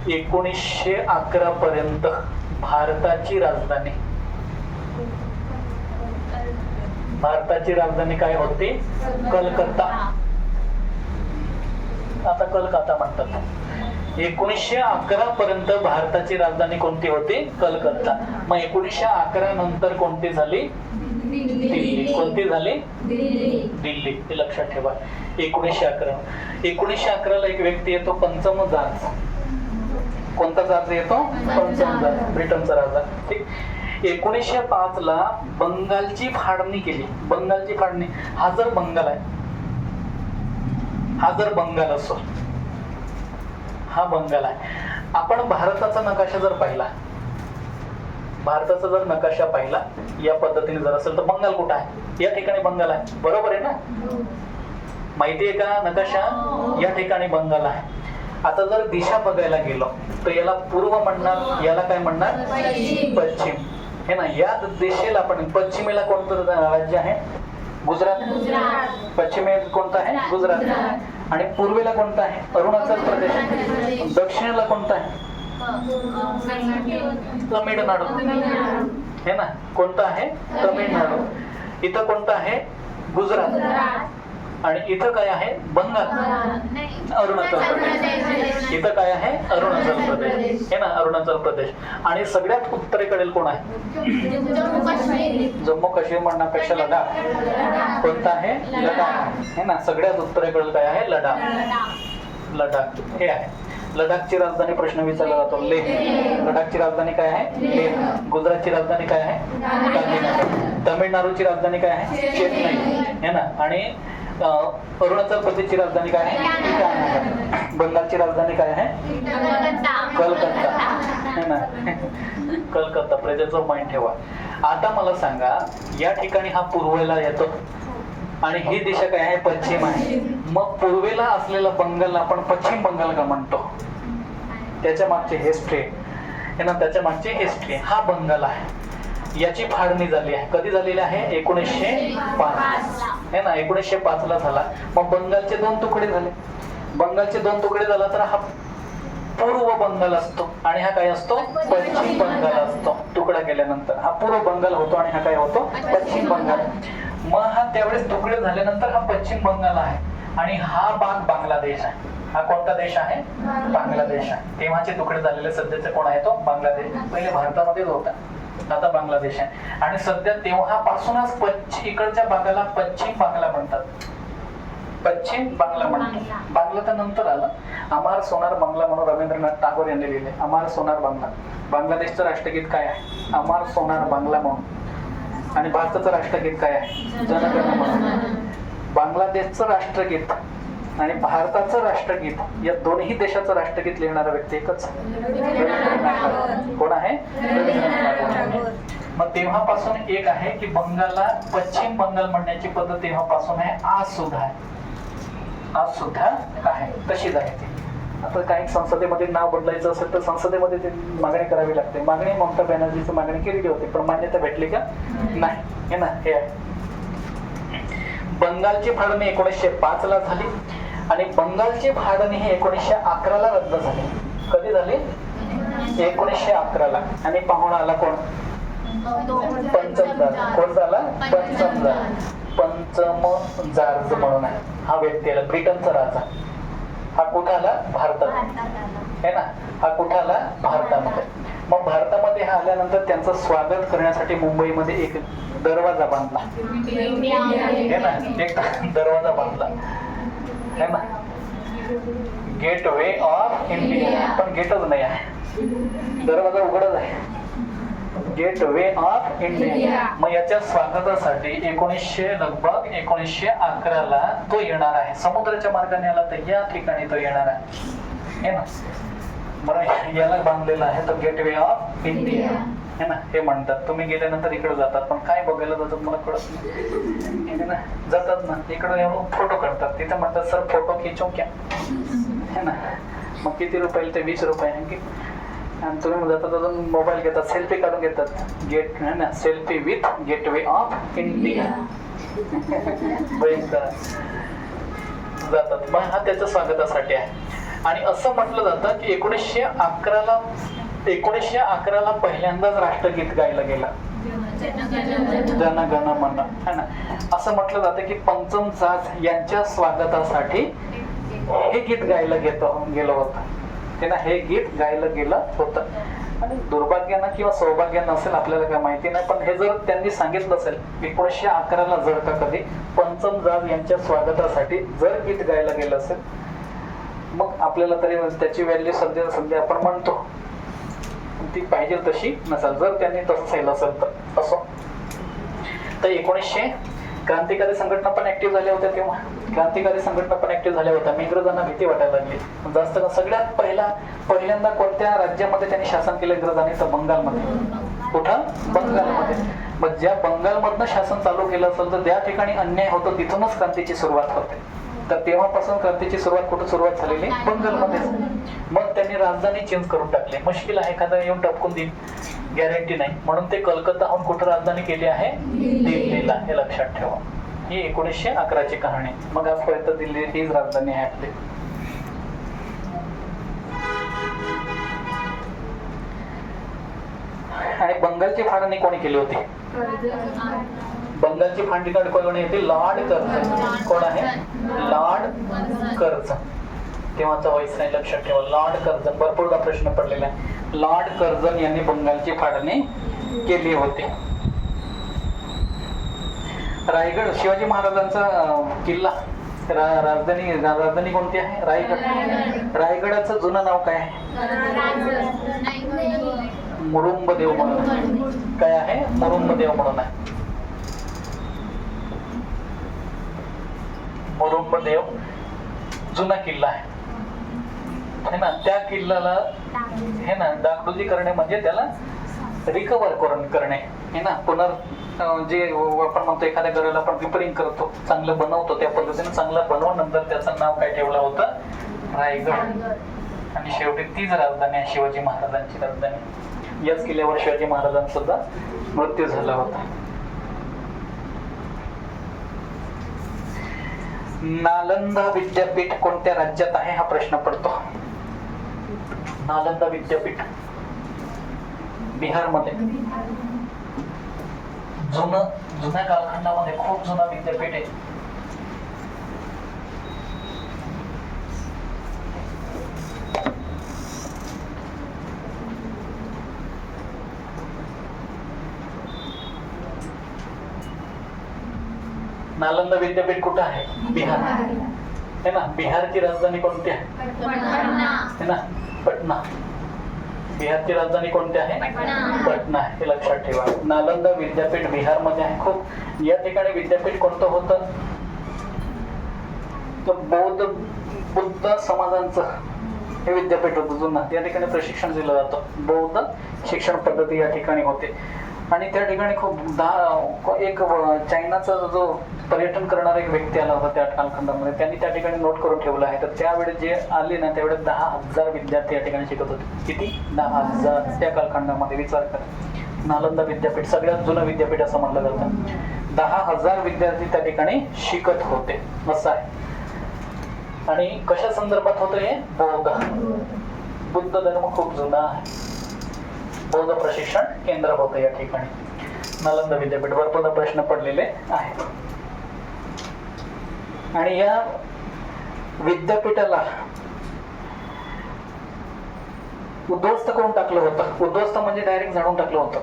1911 पर्यंत भारताची राजधानी काय होती? कलकत्ता. आता कलकत्ता म्हणतात. 1911 पर्यंत भारताची राजधानी कोणती होती? कलकत्ता. मग 1911 नंतर कोणती झाली? दिल्ली. कोणती झाली? दिल्ली. हे लक्षात ठेवा. 1911 ला एक व्यक्ती येतो, पंचम जॉर्ज. कोणता जॉर्ज येतो? पंचम जॉर्ज, ब्रिटनचा राजा. ठीक. 1905 ला बंगालची फाळणी केली. बंगालची फाळणी. हा जर बंगाल आहे, हा जर बंगाल असो, हा बंगाल आहे. आपण भारताचा नकाशा जर पाहिला, भारताचा जर नकाशा पाहिला या पद्धतीने जर असेल तर बंगाल कुठं आहे? या ठिकाणी बंगाल आहे. बरोबर आहे ना? माहिती आहे का नकाशा? या ठिकाणी बंगाल आहे. आता जर दिशा बघायला गेलो तर याला पूर्व म्हणणार, याला काय म्हणणार? पश्चिम हे ना. या दिशेला आपण, पश्चिमेला कोणतं राज्य आहे? गुजरात. पश्चिमेला कोणतं आहे? गुजरात. आणि पूर्वेला कोणतं आहे? अरुणाचल प्रदेश. दक्षिणेला कोणतं आहे? तमिळनाडू हे ना. कोणतं आहे? तमिळनाडू. इथं कोणतं आहे? गुजरात. आणि इथं काय आहे? बंगाल. अरुणाचल प्रदेश. इथं काय आहे? अरुणाचल प्रदेश हे ना. अरुणाचल प्रदेश. आणि सगळ्यात उत्तरेकडील कोण आहे? जम्मू काश्मीर म्हणण्यापेक्षा लडाख. कोणता आहे? लडाख हे ना. सगळ्यात उत्तरेकडील काय आहे? लडाख. लडाख हे आहे. लडाखची राजधानी प्रश्न विचारला जातो, लेह. लडाखची राजधानी काय आहे? लेह. गुजरातची राजधानी काय आहे? गांधीनगर. तमिळनाडूची राजधानी काय आहे? चेन्नई है ना. आणि अरुणाचल प्रदेशची राजधानी काय आहे? बंगालची राजधानी काय आहे? कलकत्ता है ना. कलकत्ता. प्रेझेंटवर माइंड ठेवा. आता मला सांगा, या ठिकाणी हा पूर्वेला येतो आणि ही दिशा काय आहे? पश्चिम आहे. मग पूर्वेला असलेला बंगाल आपण पश्चिम बंगाल का म्हणतो? त्याच्या मागची हिस्ट्री आहे ना. त्याच्या मागची हिस्ट्री. हा बंगाल आहे. याची फाळणी झाली आहे. कधी झालेली आहे? 1905 है ना. 1905 ला झाला. मग बंगालचे दोन तुकडे झाले. बंगालचे दोन तुकडे झाला तर हा पूर्व बंगाल असतो आणि हा काय असतो? पश्चिम बंगाल असतो. तुकडा केल्यानंतर हा पूर्व बंगाल होतो आणि हा काय होतो? पश्चिम बंगाल. मग हा त्यावेळेस तुकडे झाल्यानंतर हा पश्चिम बंगाल आहे आणि हा भाग बांगलादेश आहे. हा कोणता देश आहे? बांगलादेश आहे. तेव्हाचे तुकडे झालेले सध्याचे कोण आहे? तो बांगलादेश. पहिले भारतामध्येच होता, आता बांगलादेश आहे. आणि सध्या तेव्हापासूनच इकडच्या भागाला पश्चिम बांगला म्हणतात. पश्चिम बांगला म्हणतात. बांगला तर नंतर आला. अमार सोनार बांगला म्हणून रवींद्रनाथ टागोर यांनी लिहिले. अमार सोनार बांगला. बांगलादेशचं राष्ट्रगीत काय आहे? अमार सोनार बांगला म्हणून. आणि भारताचं राष्ट्रगीत काय आहे? जनगण म्हणून. बांगलादेशचं राष्ट्रगीत आणि भारताचं राष्ट्रगीत, या दोन्ही देशाचं राष्ट्रगीत लिहिणारा व्यक्ती एकच. कोण आहे? मग तेव्हापासून एक आहे की बंगालला पश्चिम बंगाल म्हणण्याची पद्धत तेव्हापासून आहे. आज सुद्धा आहे. आज सुद्धा आहे. तशीच आहे ती. आता काही संसदेमध्ये नाव बदलायचं असेल तर संसदेमध्ये ती मागणी करावी लागते. मागणी ममता बॅनर्जीची मागणी केलेली होती पण मान्यता भेटली का? नाही हे ना. हे आहे. बंगालची फाळणी 1905 ला झाली आणि बंगालची फाळणी ही 1911 ला रद्द झाली. कधी झाली? 1911 ला. आणि पाहुणा आला कोण? पंचम जॉर्ज. कोण झाला? पंचम जॉर्ज. पंचम जॉर्ज म्हणून आहे हा व्यक्ती आला. ब्रिटनचा राजा. हा कुठे आला? भारतात. है ना, हा कुठे आला? भारतामध्ये. मग भारतामध्ये हा आल्यानंतर त्यांचं स्वागत करण्यासाठी मुंबईमध्ये एक दरवाजा बांधला है ना, एक दरवाजा बांधला है ना, गेट वे ऑफ इंडिया. पण गेटच नाही आहे, दरवाजा उघडच आहे, गेट वे ऑफ इंडिया. मग याच्या स्वागतासाठी 1911 तो येणार आहे. समुद्राच्या मार्गाने आला तर या ठिकाणी तो येणार आहे ना. बरं, याला बांधलेला आहे तो गेटवे ऑफ इंडिया है ना, हे म्हणतात. तुम्ही गेल्यानंतर इकडे जातात, पण काय बघायला जातात मला कळत नाही ना. जातात ना इकडे येऊन फोटो काढतात, तिथे म्हणतात सर फोटो खिचो क्या है ना. मग किती रुपये? ते 20 रुपये. आणि तुम्ही जातात अजून मोबाईल घेतात, सेल्फी काढून घेतात, गेट है ना, selfie with gateway of India जातात. मग हा त्याच्या स्वागतासाठी आहे. आणि असं म्हटलं जातं की 1911 पहिल्यांदाच राष्ट्रगीत गायलं गेलं, जन गण मन है ना. असं म्हटलं जातं की पंचमसाज यांच्या स्वागतासाठी हे गीत गायलं गेलं होतं ते ना, हे गीत गायलं गेलं होतं. आणि दुर्भाग्यानं किंवा सौभाग्यानं असेल आपल्याला काय माहिती नाही, पण हे जर त्यांनी सांगितलं असेल 1911 जर का कधी पंचमसाज यांच्या स्वागतासाठी जर गीत गायलं गेलं असेल, मग आपल्याला तरी त्याची व्हॅल्यू सध्या आपण म्हणतो, ती पाहिजे तशी नसेल. जर त्यांनी तसं सांगितलं असेल तर असो. तर 1900 क्रांतिकारी संघटना पण ऍक्टिव्ह झाल्या होत्या. तेव्हा क्रांतिकारी संघटना पण ऍक्टिव्ह झाल्या होत्या. इंग्रजांना भीती वाटायला लागली जास्त. सगळ्यात पहिल्यांदा कोणत्या राज्यामध्ये त्यांनी शासन केलं इंग्रजांनी? तर बंगालमध्ये. कुठं? बंगालमध्ये. मग ज्या बंगालमधनं शासन चालू केलं असेल तर त्या ठिकाणी अन्याय होतो, तिथूनच क्रांतीची सुरुवात होते. तर तेव्हापासून क्रांतीची सुरुवात कुठं सुरुवात झालेली? बंगालमध्येच. मग त्यांनी राजधानी चेंज करून टाकली. मुश्किल आहे, एखादा येऊन टपकून देईल, गॅरंटी नाही. म्हणून ते कलकत्ताहून कुठं राजधानी केली आहे? दिल्लीला. हे लक्षात ठेवा. ही 1911 कहाणी. मग आजपर्यंत दिल्ली हीच राजधानी आहे आपली. आणि बंगालची फाळणी कोणी केली होती? बंगालची फाळणी कोणी होती? Lord Curzon. कोण आहे? Lord Curzon. तेव्हाचा व्हाईसरॉय. लक्षात ठेवा, लॉर्ड कर्झन. भरपूरदा प्रश्न पडलेला आहे. लॉर्ड कर्झन यांनी बंगालची फाळणी केली होती. रायगड, शिवाजी महाराजांचा किल्ला, राजधानी कोणती आहे? रायगड. रायगडाचं जुनं नाव काय आहे? मुरुंबदेव म्हणून. काय आहे? मुरुंबदेव म्हणून आहे. मुरुंबदेव जुना किल्ला आहे है ना. त्या किल्ल्याला हे ना डागडुजी करणे म्हणजे त्याला रिकवर करणे हे ना. जे आपण म्हणतो एखाद्या घराला आपण रिपेअरिंग करतो, चांगलं बनवतो, त्या पद्धतीने चांगलं बनवून नंतर त्याचं नाव काय ठेवलं होतं? रायगड. आणि शेवटी तीच राजधानी आहे, शिवाजी महाराजांची राजधानी. याच किल्ल्यावर शिवाजी महाराजांचा सुद्धा मृत्यू झाला होता. नालंदा विद्यापीठ कोणत्या राज्यात आहे हा प्रश्न पडतो. नालंदा विद्यापीठ बिहारमध्ये. जुन्या कालखंडामध्ये खूप जुना विद्यापीठ आहे. नालंदा विद्यापीठ कुठं आहे? बिहार है ना. बिहारची राजधानी कोणती आहे? है ना, पटना. बिहारची राजधानी कोणती आहे? पटना. हे लक्षात ठेवा. नालंदा विद्यापीठ बिहारमध्ये आहे. खूप या ठिकाणी विद्यापीठ कोणतं होतं? तर बुद्ध समाजांचं हे विद्यापीठ होतं जुनं. त्या ठिकाणी प्रशिक्षण दिलं जातं. बौद्ध शिक्षण पद्धती या ठिकाणी होते. आणि त्या ठिकाणी एक चायनाचा जो पर्यटन करणारा एक व्यक्ती आला होता त्या कालखंडामध्ये, त्यांनी त्या ठिकाणी नोट करून ठेवलं आहे. तर त्यावेळी जे आले ना, त्यावेळेस 10,000 विद्यार्थी या ठिकाणी शिकत होते. किती? 10,000 त्या कालखंडामध्ये. विचार करा. नालंदा विद्यापीठ सगळ्यात जुनं विद्यापीठ असं म्हटलं जातं. 10,000 विद्यार्थी त्या ठिकाणी शिकत होते असं आहे. आणि कशा संदर्भात होतं हे? बुद्ध धर्म खूप जुना आहे. बौद्ध प्रशिक्षण केंद्र होतं या ठिकाणी नालंदा विद्यापीठ. भरपूर प्रश्न पडलेले आहेत. आणि या विद्यापीठाला उद्ध्वस्त करून टाकलं होतं. उद्ध्वस्त म्हणजे डायरेक्ट झाडून टाकलं होतं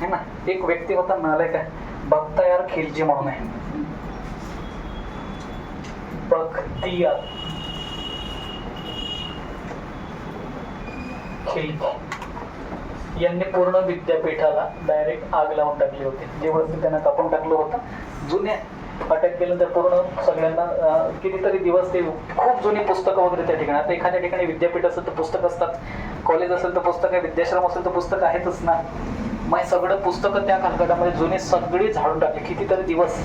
है ना. एक व्यक्ती होता नालायक आहे, बख्तियार खिलजी म्हणून आहे. बख्तियार खिलजी यांनी पूर्ण विद्यापीठाला डायरेक्ट आग लावून टाकली होती. जे वस्तू त्यांना कापून टाकलं होतं, जुने अटॅक केल्यानंतर पूर्ण सगळ्यांना कितीतरी दिवस ते खूप जुनी पुस्तकं वगैरे त्या ठिकाणी. आता एखाद्या ठिकाणी विद्यापीठ असेल तर पुस्तक असतात, कॉलेज असेल तर पुस्तक आहे, विद्याश्रम असेल तर पुस्तक आहेतच ना. मग सगळं पुस्तकं त्या कालखंडामध्ये जुनी सगळी झाडून टाकली. कितीतरी दिवस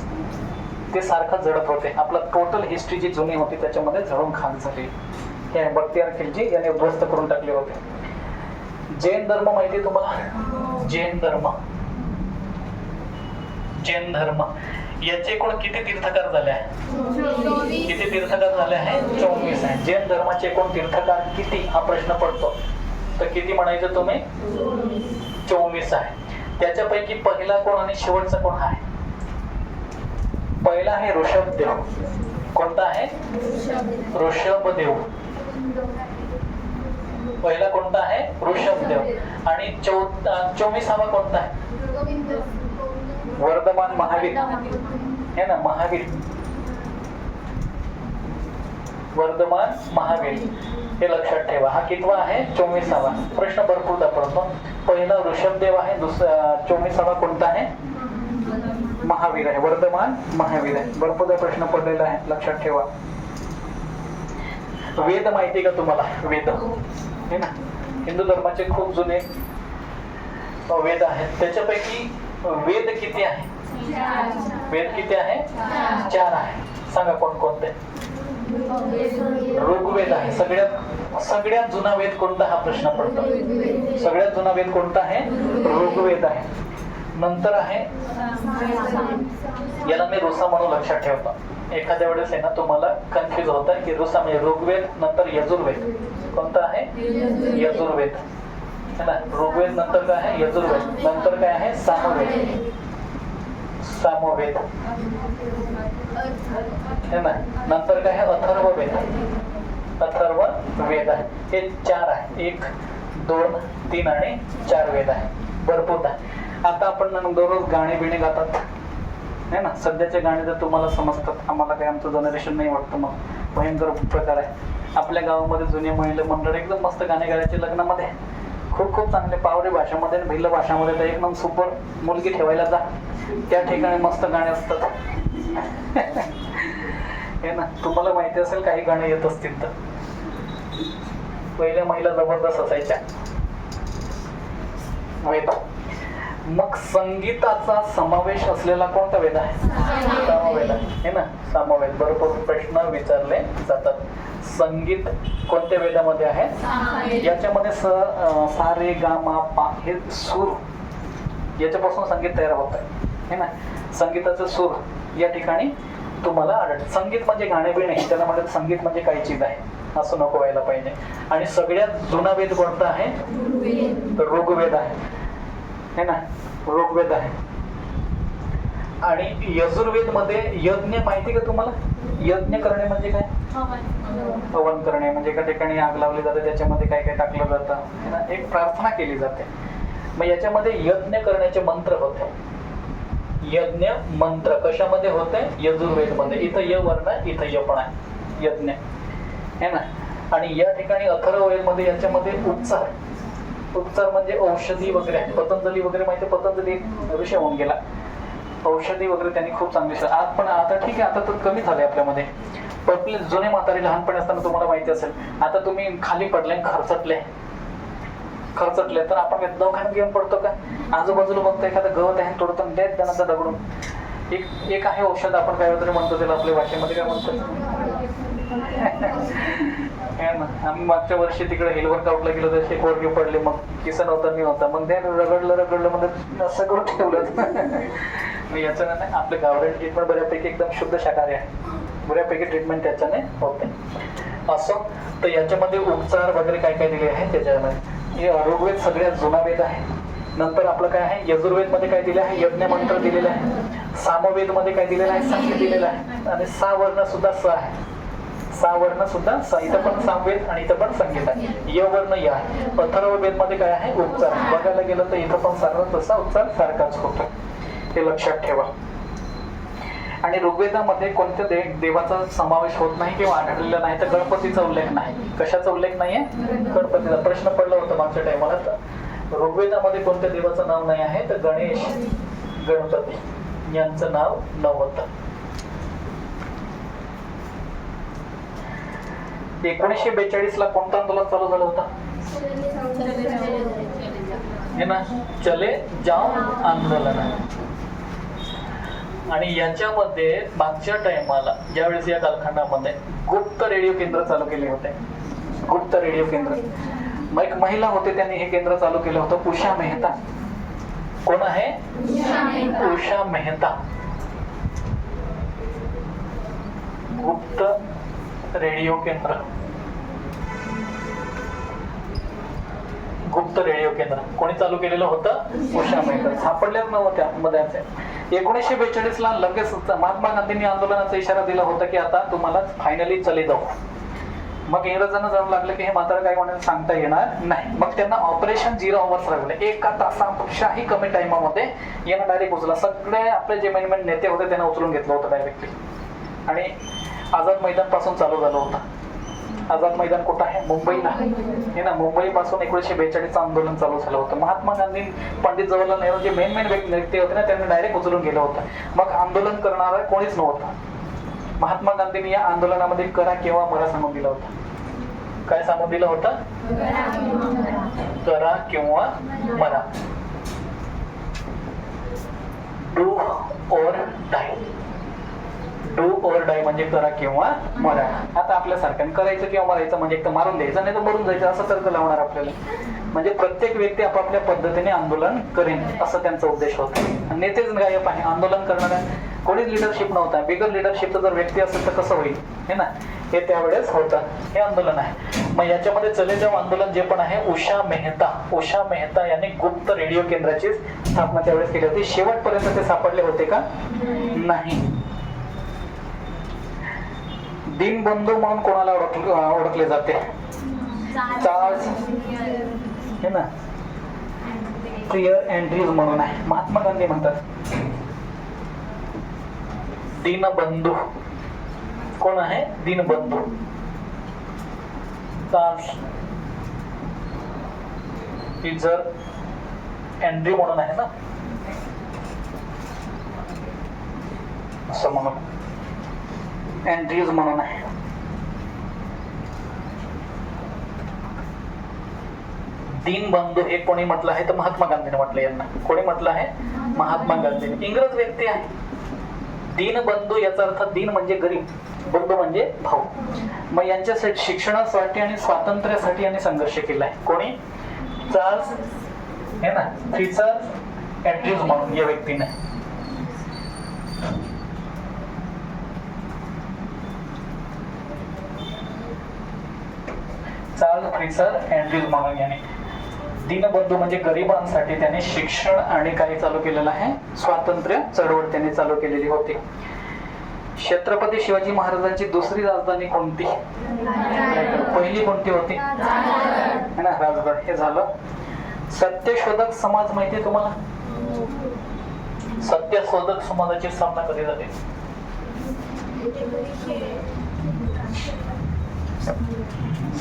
ते सारखं झडप होते. आपलं टोटल हिस्ट्री जी जुनी होती त्याच्यामध्ये झडून खाक झाली. हे बख्तियार खिलजी यांनी उद्ध्वस्त करून टाकले होते. जैन धर्म माहिती आहे तुम्हाला? जैन धर्म, जैन धर्म याचे एकूण किती तीर्थकार झाले आहे? किती तीर्थकार झाले आहे? 24 आहे. जैन धर्माचे एकूण तीर्थकार किती हा प्रश्न पडतो, तर किती म्हणायचं तुम्ही? 24 आहे. त्याच्यापैकी पहिला कोण आणि शेवटचा कोण आहे? पहिला आहे ऋषभदेव. कोणता आहे? ऋषभदेव. पहिला कोणता आहे? ऋषभदेव. आणि 24वा कोणता आहे? वर्धमान महावीर है ना. महावीर, वर्धमान महावीर हे लक्षात ठेवा. हा कितवा आहे? 24वा. प्रश्न भरपूरदा पडतो. पहिला ऋषभदेव आहे, 24वा कोणता आहे? महावीर आहे. वर्धमान महावीर आहे. भरपूरदा प्रश्न पडलेला आहे, लक्षात ठेवा. वेद माहिती का तुम्हाला? वेद है ना. हिंदू धर्माचे खूप जुने वेद आहेत. त्याच्यापैकी वेद किती आहे? वेद किती आहे? 4 आहे. सांगा कोणकोणते? ऋग्वेद आहे. सगळ्यात जुना वेद कोणता हा प्रश्न पडतो. सगळ्यात जुना वेद कोणता आहे? ऋग्वेद आहे. नंतर आहे, याला मी ऋषा म्हणून लक्षात ठेवतो. एखाद्या वेळेस आहे ना तुम्हाला कन्फ्युज होतं की ऋषा म्हणजे ऋग्वेद नंतर यजुर्वेद. कोणता आहे? यजुर्वेद है ना. ऋग्वेद नंतर काय आहे? यजुर्वेद. नंतर काय आहे? सामवेद. सामवेद है ना. नंतर काय आहे? अथर्ववेद. अथर्ववेद आहे. हे 4 आहे. 1, 2, 3 आणि 4 वेद आहे. भरपूर आहे. आता आपण दररोज गाणे बिणे गातात है ना. सध्याचे गाणे जर तुम्हाला समजतात, आम्हाला काही आमचं जनरेशन नाही वाटतं, मग भयंकर प्रकार आहे. आपल्या गावामध्ये जुने महिला मंडळ एकदम मस्त गाणे गायचे लग्नामध्ये, खूप खूप चांगले. पावरी भाषामध्ये, भिल्ल भाषामध्ये तर एकदम सुपर. मुलगी ठेवायला जा, त्या ठिकाणी मस्त गाणे असतात हे ना. तुम्हाला माहिती असेल काही गाणे येत असतील तर. पहिल्या महिला जबरदस्त असायच्या. वेद. मग संगीताचा समावेश असलेला कोणता वेद आहे? सामवेद आहे ना. सामवेद. भरपूर प्रश्न विचारले जातात. संगीत कोणत्या वेदामध्ये आहे? याच्यामध्ये सा रे गा मा पा हे सूर, याच्यापासून संगीत तयार होत आहे ना. संगीताचं सूर या ठिकाणी तुम्हाला आढळतं. संगीत म्हणजे गाणे बिणे, त्याला म्हणतात संगीत म्हणजे काही चीज आहे असं नको व्हायला पाहिजे. आणि सगळ्यात जुना वेद कोणता आहे? ऋग्वेद आहे है ना. ऋग्वेद आहे. आणि यजुर्वेद मध्ये यज्ञ माहिती का तुम्हाला? यज्ञ करणे म्हणजे काय? हवन करणे म्हणजे एका ठिकाणी आग लावली जाते, त्याच्यामध्ये काय काय टाकलं जातं, एक प्रार्थना केली जाते. मग याच्यामध्ये यज्ञ करण्याचे मंत्र होते. यज्ञ मंत्र कशामध्ये होते? यजुर्वेद मध्ये. इथं य वर्ण, इथं य पण आहे. यज्ञ है ना. आणि या ठिकाणी अथर्ववेद मध्ये याच्यामध्ये उपचार. उपचार म्हणजे औषधी वगैरे. पतंजली वगैरे माहिती? पतंजली ऋषी होऊन गेला. औषधी वगैरे त्यांनी खूप चांगली. आज पण आता ठीक आहे, आता तर कमी झालंय आपल्यामध्ये. पण आपले जुने म्हातारे लहानपणी असताना तुम्हाला माहिती असेल, आता तुम्ही खाली पडले, खरचटले तर आपण दवाखान्यात घेऊन पडतो का? आजूबाजूला बघतो एखादं गवत आहे, तोडतो, देत त्यांना दगडून. एक आहे औषध, आपण काय तरी म्हणतो त्याला, आपल्या भाषेमध्ये काय म्हणतो आम्ही मागच्या वर्षी तिकडे हिल वर्कआउटला गेलो तर एक पोरगी पडली, मग किसन होता, मी होता, मग त्या रगडलं म्हणजे सगळं ठेवलं. याच्यानं नाही, आपल्या गावरान ट्रीटमेंट बऱ्यापैकी एकदम शुद्ध शाकाहारी आहे, बऱ्यापैकी ट्रीटमेंट त्याच्याने होते. असं तर याच्यामध्ये उपचार वगैरे काय काय दिले आहे त्याच्यामध्ये. ऋग्वेद सगळ्यात जुना वेद आहे. नंतर आपलं काय आहे? यजुर्वेद मध्ये काय दिलं आहे? यज्ञ मंत्र दिलेलं आहे. सामवेद मध्ये काय दिलेलं आहे? संगीत दिलेलं आहे. आणि 6 वर्ण सुद्धा स आहे. सा वर्ण सुद्धा इथं पण सामवेद आणि इथं पण संगीत आहे. य वर्ण या आहे. अथर्ववेद मध्ये काय आहे? उच्चार. बघायला गेलं तर इथं पण सारखा तसा उच्चार सारखाच होतो, हे लक्षात ठेवा. आणि ऋग्वेदामध्ये कोणत्या देवाचा समावेश होत नाही किंवा आढळलेला नाही तर गणपतीचा उल्लेख नाही. कशाचा उल्लेख नाहीये? गणपतीचा. प्रश्न पडला होता मागच्या टायमाला. तर ऋग्वेदामध्ये कोणत्या देवाचं नाव नाही आहे तर गणेश, गणपती यांचं नाव नव्हतं. 1942 ला कोणतं आंदोलन चालू झालं होतं? हे ना, चले जाव आंदोलन. आणि याच्यामध्ये मागच्या टायमाला ज्यावेळेस या कालखंडामध्ये गुप्त रेडिओ केंद्र चालू केले होते. गुप्त रेडिओ केंद्र. मग एक महिला होते, त्यांनी हे केंद्र चालू केलं होतं. उषा मेहता. कोण आहे? उषा मेहता. गुप्त रेडिओ केंद्र. गुप्त रेडिओ केंद्र कोणी चालू केलेलं होतं? उषा मेहता. सापडल्याच नव्हत्या मध्ये. 1942 ला लगेच महात्मा गांधींनी आंदोलनाचा इशारा दिला होता की आता तुम्हाला फायनली चले जाऊ. मग इंग्रजांना जाणं लागलं की हे मात्र काय कोणाला सांगता येणार नाही. मग त्यांना ऑपरेशन 0 आवर्स राबवलं. 1 तासापेक्षाही कमी टाइमामध्ये यांना डायरेक्ट उचलला. सगळे आपले जे मेन मेन नेते होते त्यांना उचलून घेतलं होतं डायरेक्टली. आणि आझाद मैदान पासून चालू झालं होतं. आझाद मैदान कुठं आहे? मुंबईला हे ना. मुंबई पासून 1942 आंदोलन चालू झालं होतं. महात्मा गांधी, पंडित जवाहरलाल नेहरू जे मेन व्यक्ती होते ना त्यांनी डायरेक्ट उचलून गेलं होतं. मग आंदोलन करणारा कोणीच नव्हतं. महात्मा गांधींनी या आंदोलनामध्ये करा किंवा मरा सांगून दिलं होतं. काय सांगून दिलं होतं? करा किंवा मरा. डू और डाय. डू और डाय म्हणजे करा किंवा मरा. आता आपल्या सारख्याने करायचं किंवा मरायचं म्हणजे एक तर मारून द्यायचं नाही तर मरून जायचं असं तर्क लावणार आपल्याला. म्हणजे प्रत्येक व्यक्ती आपापल्या पद्धतीने आंदोलन करेन असं त्यांचा उद्देश होता. नेतेच गायब आहे. आंदोलन करणाऱ्या कोणीच लिडरशिप नव्हता. बिगर लिडरशिपचा जर व्यक्ती असेल तर कसं होईल हे ना. हे त्यावेळेस होतं. हे आंदोलन आहे. मग याच्यामध्ये चले जाव आंदोलन जे पण आहे, उषा मेहता. उषा मेहता यांनी गुप्त रेडिओ केंद्राची स्थापना त्यावेळेस केली होती. शेवटपर्यंत ते सापडले होते का? नाही. दीनबंधू म्हणून कोणाला ओळखले जाते? चार्ल्स हे ना, प्रियर अँड्र्यूज म्हणून आहे. महात्मा गांधी म्हणतात दीनबंधू. कोण आहे? दीनबंधू. चार्ल्स प्रियर अँड्र्यू म्हणून आहे ना, असं म्हणून अँड्र्यूज म्हणून आहे. दीनबंधू हे कोणी म्हटलं आहे तर महात्मा गांधीने म्हटलं. यांना कोणी म्हटलं आहे? महात्मा गांधीने. इंग्रज व्यक्ती आहे. दीनबंधू याचा अर्थ दीन म्हणजे गरीब, बंधू म्हणजे भाऊ. मग यांच्यासाठी शिक्षणासाठी आणि स्वातंत्र्यासाठी यांनी संघर्ष केला आहे. कोणी? चार्ल्स हे ना, प्रियर अँड्र्यूज म्हणून या व्यक्तीने. चार्ल्स प्रियर अँड्र्यूज म्हणून याने दीनबंधू म्हणजे गरिबांसाठी त्याने शिक्षण आणि काय चालू केलेलं आहे? स्वातंत्र्य चळवळ त्यांनी चालू केलेली होती. छत्रपती शिवाजी महाराजांची दुसरी राजधानी कोणती? पहिली कोणती होती? है ना, राजगड. हे झालं. सत्यशोधक समाज माहिती तुम्हाला? सत्यशोधक समाजाची स्थापना कधी झाली?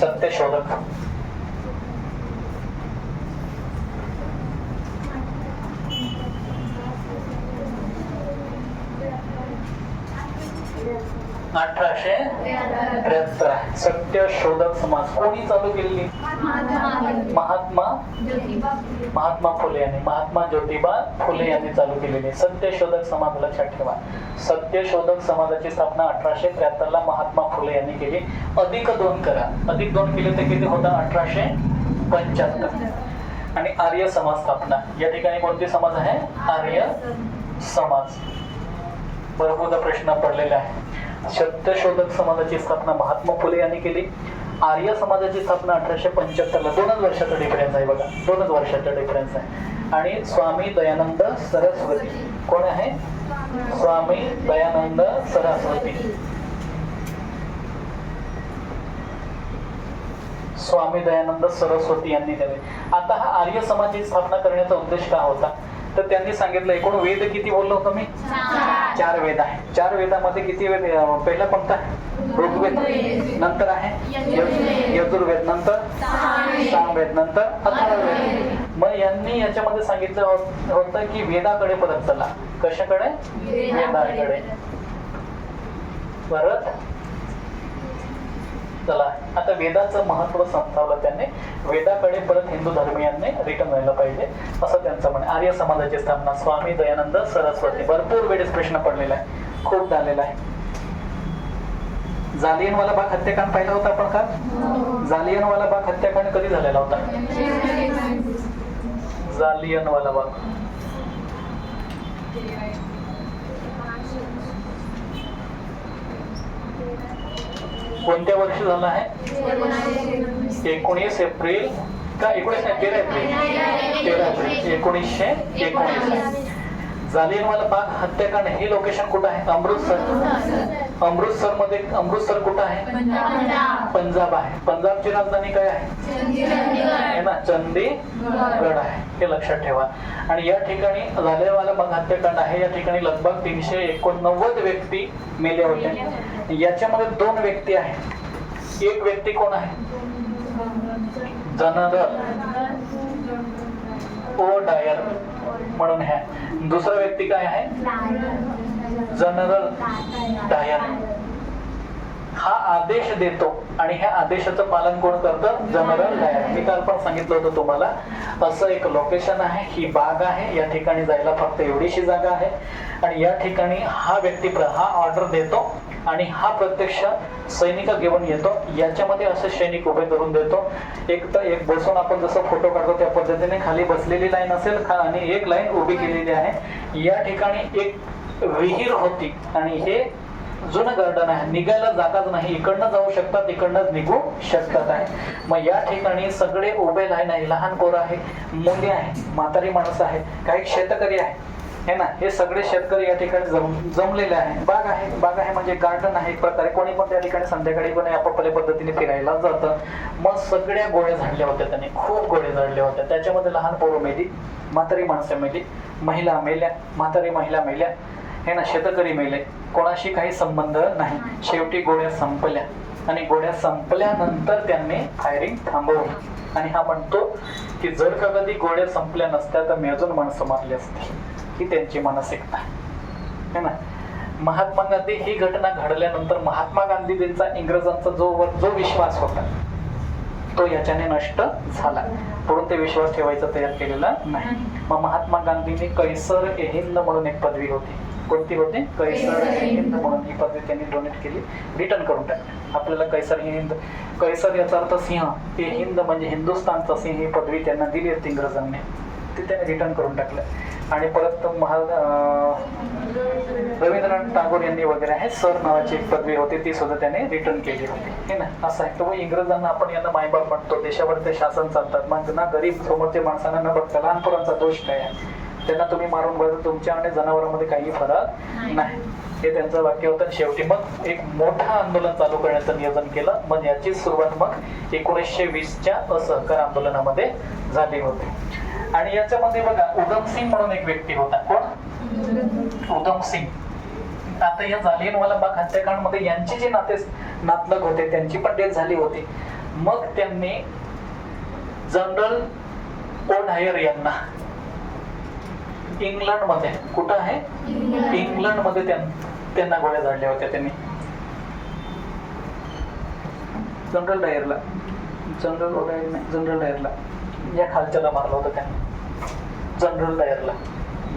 सत्यशोधक 1873. सत्यशोधक समाज कोणी चालू केलेली? महात्मा फुले यांनी. महात्मा ज्योतिबा फुले यांनी चालू केलेली सत्यशोधक समाज. लक्षात ठेवा, सत्यशोधक समाजाची स्थापना 1873 ला महात्मा फुले यांनी केली. अधिक 2 करा. अधिक 2 केले तर किती होता? 1875. आणि आर्य समाज स्थापना. या ठिकाणी कोणते समाज आहे? आर्य समाज. भरपूरदा प्रश्न पडलेला आहे. सत्यशोधक समाजाची स्थापना महात्मा फुले यांनी केली. आर्य समाजाची स्थापना 1875 ला. 2च वर्षाचा डिफरन्स आहे बघा. 2च वर्षाचा डिफरन्स आहे. आणि स्वामी दयानंद सरस्वती. कोण आहे? स्वामी दयानंद सरस्वती. स्वामी दयानंद सरस्वती यांनी दिले. आता हा आर्य समाजाची स्थापना करण्याचा उद्देश काय होता, तर त्यांनी सांगितलं एकूण वेद किती बोललो होतो मी, 4 वेद आहे. 4 वेदामध्ये किती वेद, पहिला कोणता, ऋग्वेद, नंतर आहे यजुर्वेद, नंतर सामवेद, नंतर अथर्ववेद. मग यांनी याच्यामध्ये सांगितलं होतं की वेदाकडे परत चला. कशाकडे, वेदाकडे परत चला. आता वेदाचं महत्व समजावलं त्यांनी, वेदाकडे परत हिंदू धर्मीयांनी रिटर्न व्हायला पाहिजे असं त्यांचं म्हणे. आर्य समाजाची स्थापना स्वामी दयानंद सरस्वती. भरपूर वेळेस प्रश्न पडलेला आहे, खूप झालेला आहे. जालियनवाला बाग हत्याकांड पाहिला होता आपण का? जालियनवाला बाग हत्याकांड कधी झालेला होता? जालियनवाला बाग कोणत्या वर्षी झाला आहे? 19 एप्रिल का 13 एप्रिल 1919. जालियनवाला बाग हत्याकांड हे लोकेशन कुठं आहे? अमृतसर. अमृतसर कुठं आहे? पंजाब आहे. पंजाबची राजधानी काय आहे ना? चंदीगड आहे. हे लक्षात ठेवा. आणि या ठिकाणी जालियनवाला बाग हत्याकांड आहे. या ठिकाणी लगभग 389 व्यक्ती मेले होते. याच्यामध्ये 2 व्यक्ती आहेत. एक व्यक्ती कोण आहे? जनरल ओ डायर म्हणून आहे. दुसरा व्यक्ती काय आहे? जनरल डायर. हा आदेश देतो आणि ह्या आदेशाचं पालन कोण करतं? जनरल डायर. मी काल पण सांगितलं होतं तुम्हाला, असं एक लोकेशन आहे, ही बाग आहे, या ठिकाणी जायला फक्त एवढीशी जागा आहे आणि या ठिकाणी हा व्यक्ती हा ऑर्डर देतो आणि हा प्रत्यक्ष सैनिक घेऊन येतो. याच्यामध्ये असे सैनिक उभे करून देतो. एक तर एक बसून आपण जसं फोटो काढतो त्या पद्धतीने खाली बसलेली लाईन असेल आणि एक लाईन उभी केलेली आहे. या ठिकाणी एक विहीर होती आणि हे जुनं गार्डन आहे. निघायला जागाच नाही, इकडनं जाऊ शकतात, इकडनं निघू शकतात आहे. मग या ठिकाणी सगळे उभे लाईन आहे. लहान पोरं आहे, मुली आहे, म्हातारी माणसं आहे, काही शेतकरी आहे हे ना. हे सगळे शेतकरी या ठिकाणी जमलेले आहे. बाग आहे म्हणजे गार्डन आहे एक प्रकारे. कोणी पण त्या ठिकाणी संध्याकाळी पण आपापल्या पद्धतीने फिरायला जातं. मग सगळ्या गोळ्या झाडल्या होत्या त्याने, खूप गोळ्या झाडल्या होत्या. त्याच्यामध्ये लहान पोरं मेली, म्हातारी माणसं मेली, महिला मेल्या, म्हातारी महिला मेल्या हे ना, शेतकरी मेले. कोणाशी काही संबंध नाही. शेवटी गोळ्या संपल्या आणि गोळ्या संपल्यानंतर त्यांनी फायरिंग थांबवली आणि हा म्हणतो की जर का कधी गोळ्या संपल्या नसत्या तर मी अजून माणसं मारली असती. ही त्यांची मानसिकता है ना. महात्मा गांधी ही घटना घडल्यानंतर महात्मा गांधींचा इंग्रजांचा जो विश्वास होता तो याच्याने नष्ट झाला. म्हणून ते विश्वास ठेवायचा तयार केलेला नाही. मग महात्मा गांधींनी कैसर ए हिंद म्हणून एक पदवी होती. कोणती होती? कैसर ए हिंद म्हणून ही पदवी त्यांनी डोनेट केली, रिटर्न करून टाकली. आपल्याला कैसर ए हिंद, कैसर याचा अर्थ सिंह, ए हिंद म्हणजे हिंदुस्थानचा सिंह, ही पदवी त्यांना दिली होती इंग्रजांनी, ती त्यांनी रिटर्न करून टाकलं. आणि परत रवींद्रनाथ टागोर यांनी वगैरे आहे सर नावाची एक पदवी होती, ती सुद्धा त्याने रिटर्न केली होती हे ना. असं आहे. तर इंग्रजांना आपण यांना मायबाप म्हणतो, देशावर ते शासन चालतात. मग ना गरीब समोरच्या माणसांना न बघता लहानपणाचा दोष काय आहे, त्यांना तुम्ही मारून बघा, तुमच्या आणि जनावरांमध्ये काही फरक नाही, हे त्यांचं वाक्य होतं. शेवटी मग एक मोठं आंदोलन चालू करण्याचं नियोजन केलं. मग याची सुरुवात मग 1920च्या असहकार आंदोलनामध्ये झाली होती. आणि याच्यामध्ये बघा उधम सिंग म्हणून एक व्यक्ती होता. कोण? उधम सिंग. आता या जालियनवाला बाग हत्याकांड मध्ये यांचे जे नातलग होते त्यांची पण डेथ झाली होती. मग त्यांनी जनरल ओ डायर यांना इंग्लंडमध्ये, कुठं आहे? इंग्लंडमध्ये त्यांना गोळ्या झाडल्या होत्या त्यांनी. जनरल डायरला, जनरल ओ डायर नाही, जनरल डायरला या खालच्याला मारलं होतं त्यांनी. जनरल डायरला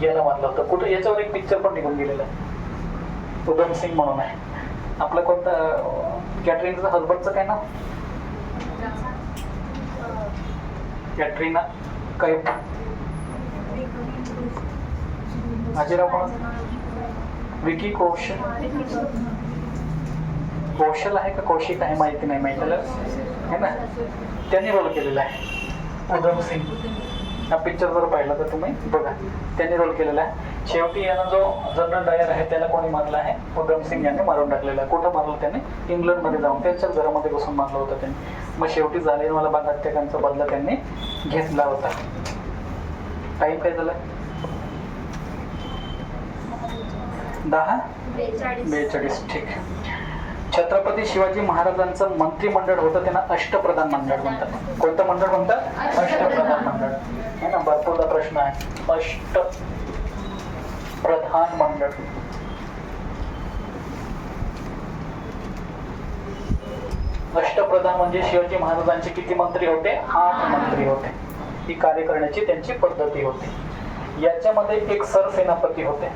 याला मारलं होतं. कुठं? याच्यावर एक पिक्चर पण निघून गेलेला आहे. उधम सिंग म्हणून आहे. आपलं कोणतं कॅटरीनाचं हजबंडचं काय नाव? कॅटरीना कैफ. आजीराव कोण? विकी कौशल. कौशल आहे का कौशिक आहे माहिती नाही, माहिती आहे ना. त्यांनी रोल केलेला आहे उधम सिंग. हा पिक्चर जर पाहिला तर तुम्ही बघा, त्यांनी रोल केलेला आहे. शेवटी यांना जो जनरल डायर आहे त्याला कोणी मारला आहे? उधमसिंग यांनी मारून टाकलेला आहे. कुठं मारलं त्याने? इंग्लंडमध्ये जाऊन त्यांच्याच घरामध्ये बसून मारलं होतं त्यांनी. मग शेवटी जालियनवाला बाग हत्याकांडचा बदला त्यांनी घेतला होता. टाइम काय झाला? 10:42. ठीक. छत्रपती शिवाजी महाराजांचं मंत्रिमंडळ होतं त्यांना अष्टप्रधान मंडळ म्हणतात. कोणतं मंडळ म्हणतात? अष्टप्रधान मंडळ. है ना, भरपूरदा प्रश्न आहे. अष्टप्रधान मंडळ. अष्टप्रधान म्हणजे शिवाजी महाराजांचे किती मंत्री होते? 8 मंत्री होते. ही कार्य करण्याची त्यांची पद्धती होती. याच्यामध्ये एक सरसेनापती होते.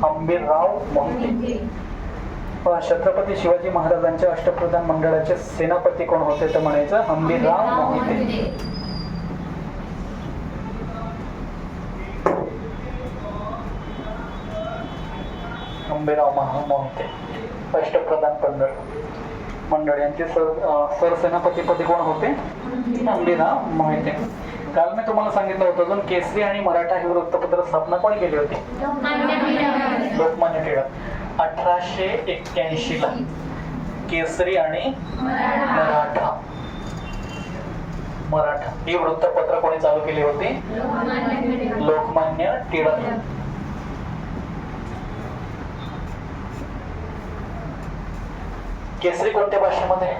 हंबीरराव मोहिते. छत्रपती शिवाजी महाराजांच्या अष्टप्रधान मंडळाचे सेनापती कोण होते तर म्हणायचं हंबीरराव मोहिते. हंबीरराव मोहिते अष्टप्रधान मंडळ यांचे सरसेनापतीपदी कोण होते? हंबीरराव मोहिते. काल मी तुम्हाला सांगितलं होतं अजून केसरी आणि मराठा ही वृत्तपत्र स्थापना कोणी केली होती? लोकमान्य टिळक. 1881 ला केसरी आणि मराठा ही वृत्तपत्र कोणी चालू केली होती? लोकमान्य टिळक. केसरी कोणत्या भाषेमध्ये?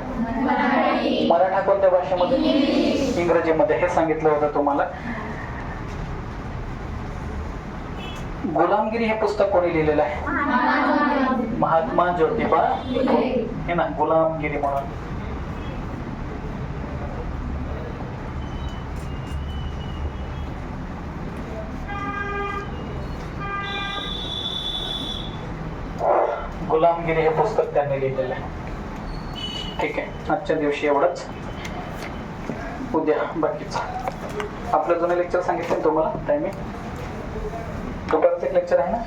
मराठा कोणत्या भाषेमध्ये? इंग्रजीमध्ये. हे सांगितलं होतं तुम्हाला. गुलामगिरी हे पुस्तक कोणी लिहिलेलं आहे? महात्मा ज्योतिबा हे ना, गुलामगिरी म्हणून. गुलामगिरी हे पुस्तक त्यांनी लिहिलेलं आहे. ठीक आहे, आजच्या दिवशी एवढंच. उद्या बाकीचं आपलं जुने लेक्चर सांगितलं तुम्हाला. टायमिंग दुपारचं एक लेक्चर आहे ना.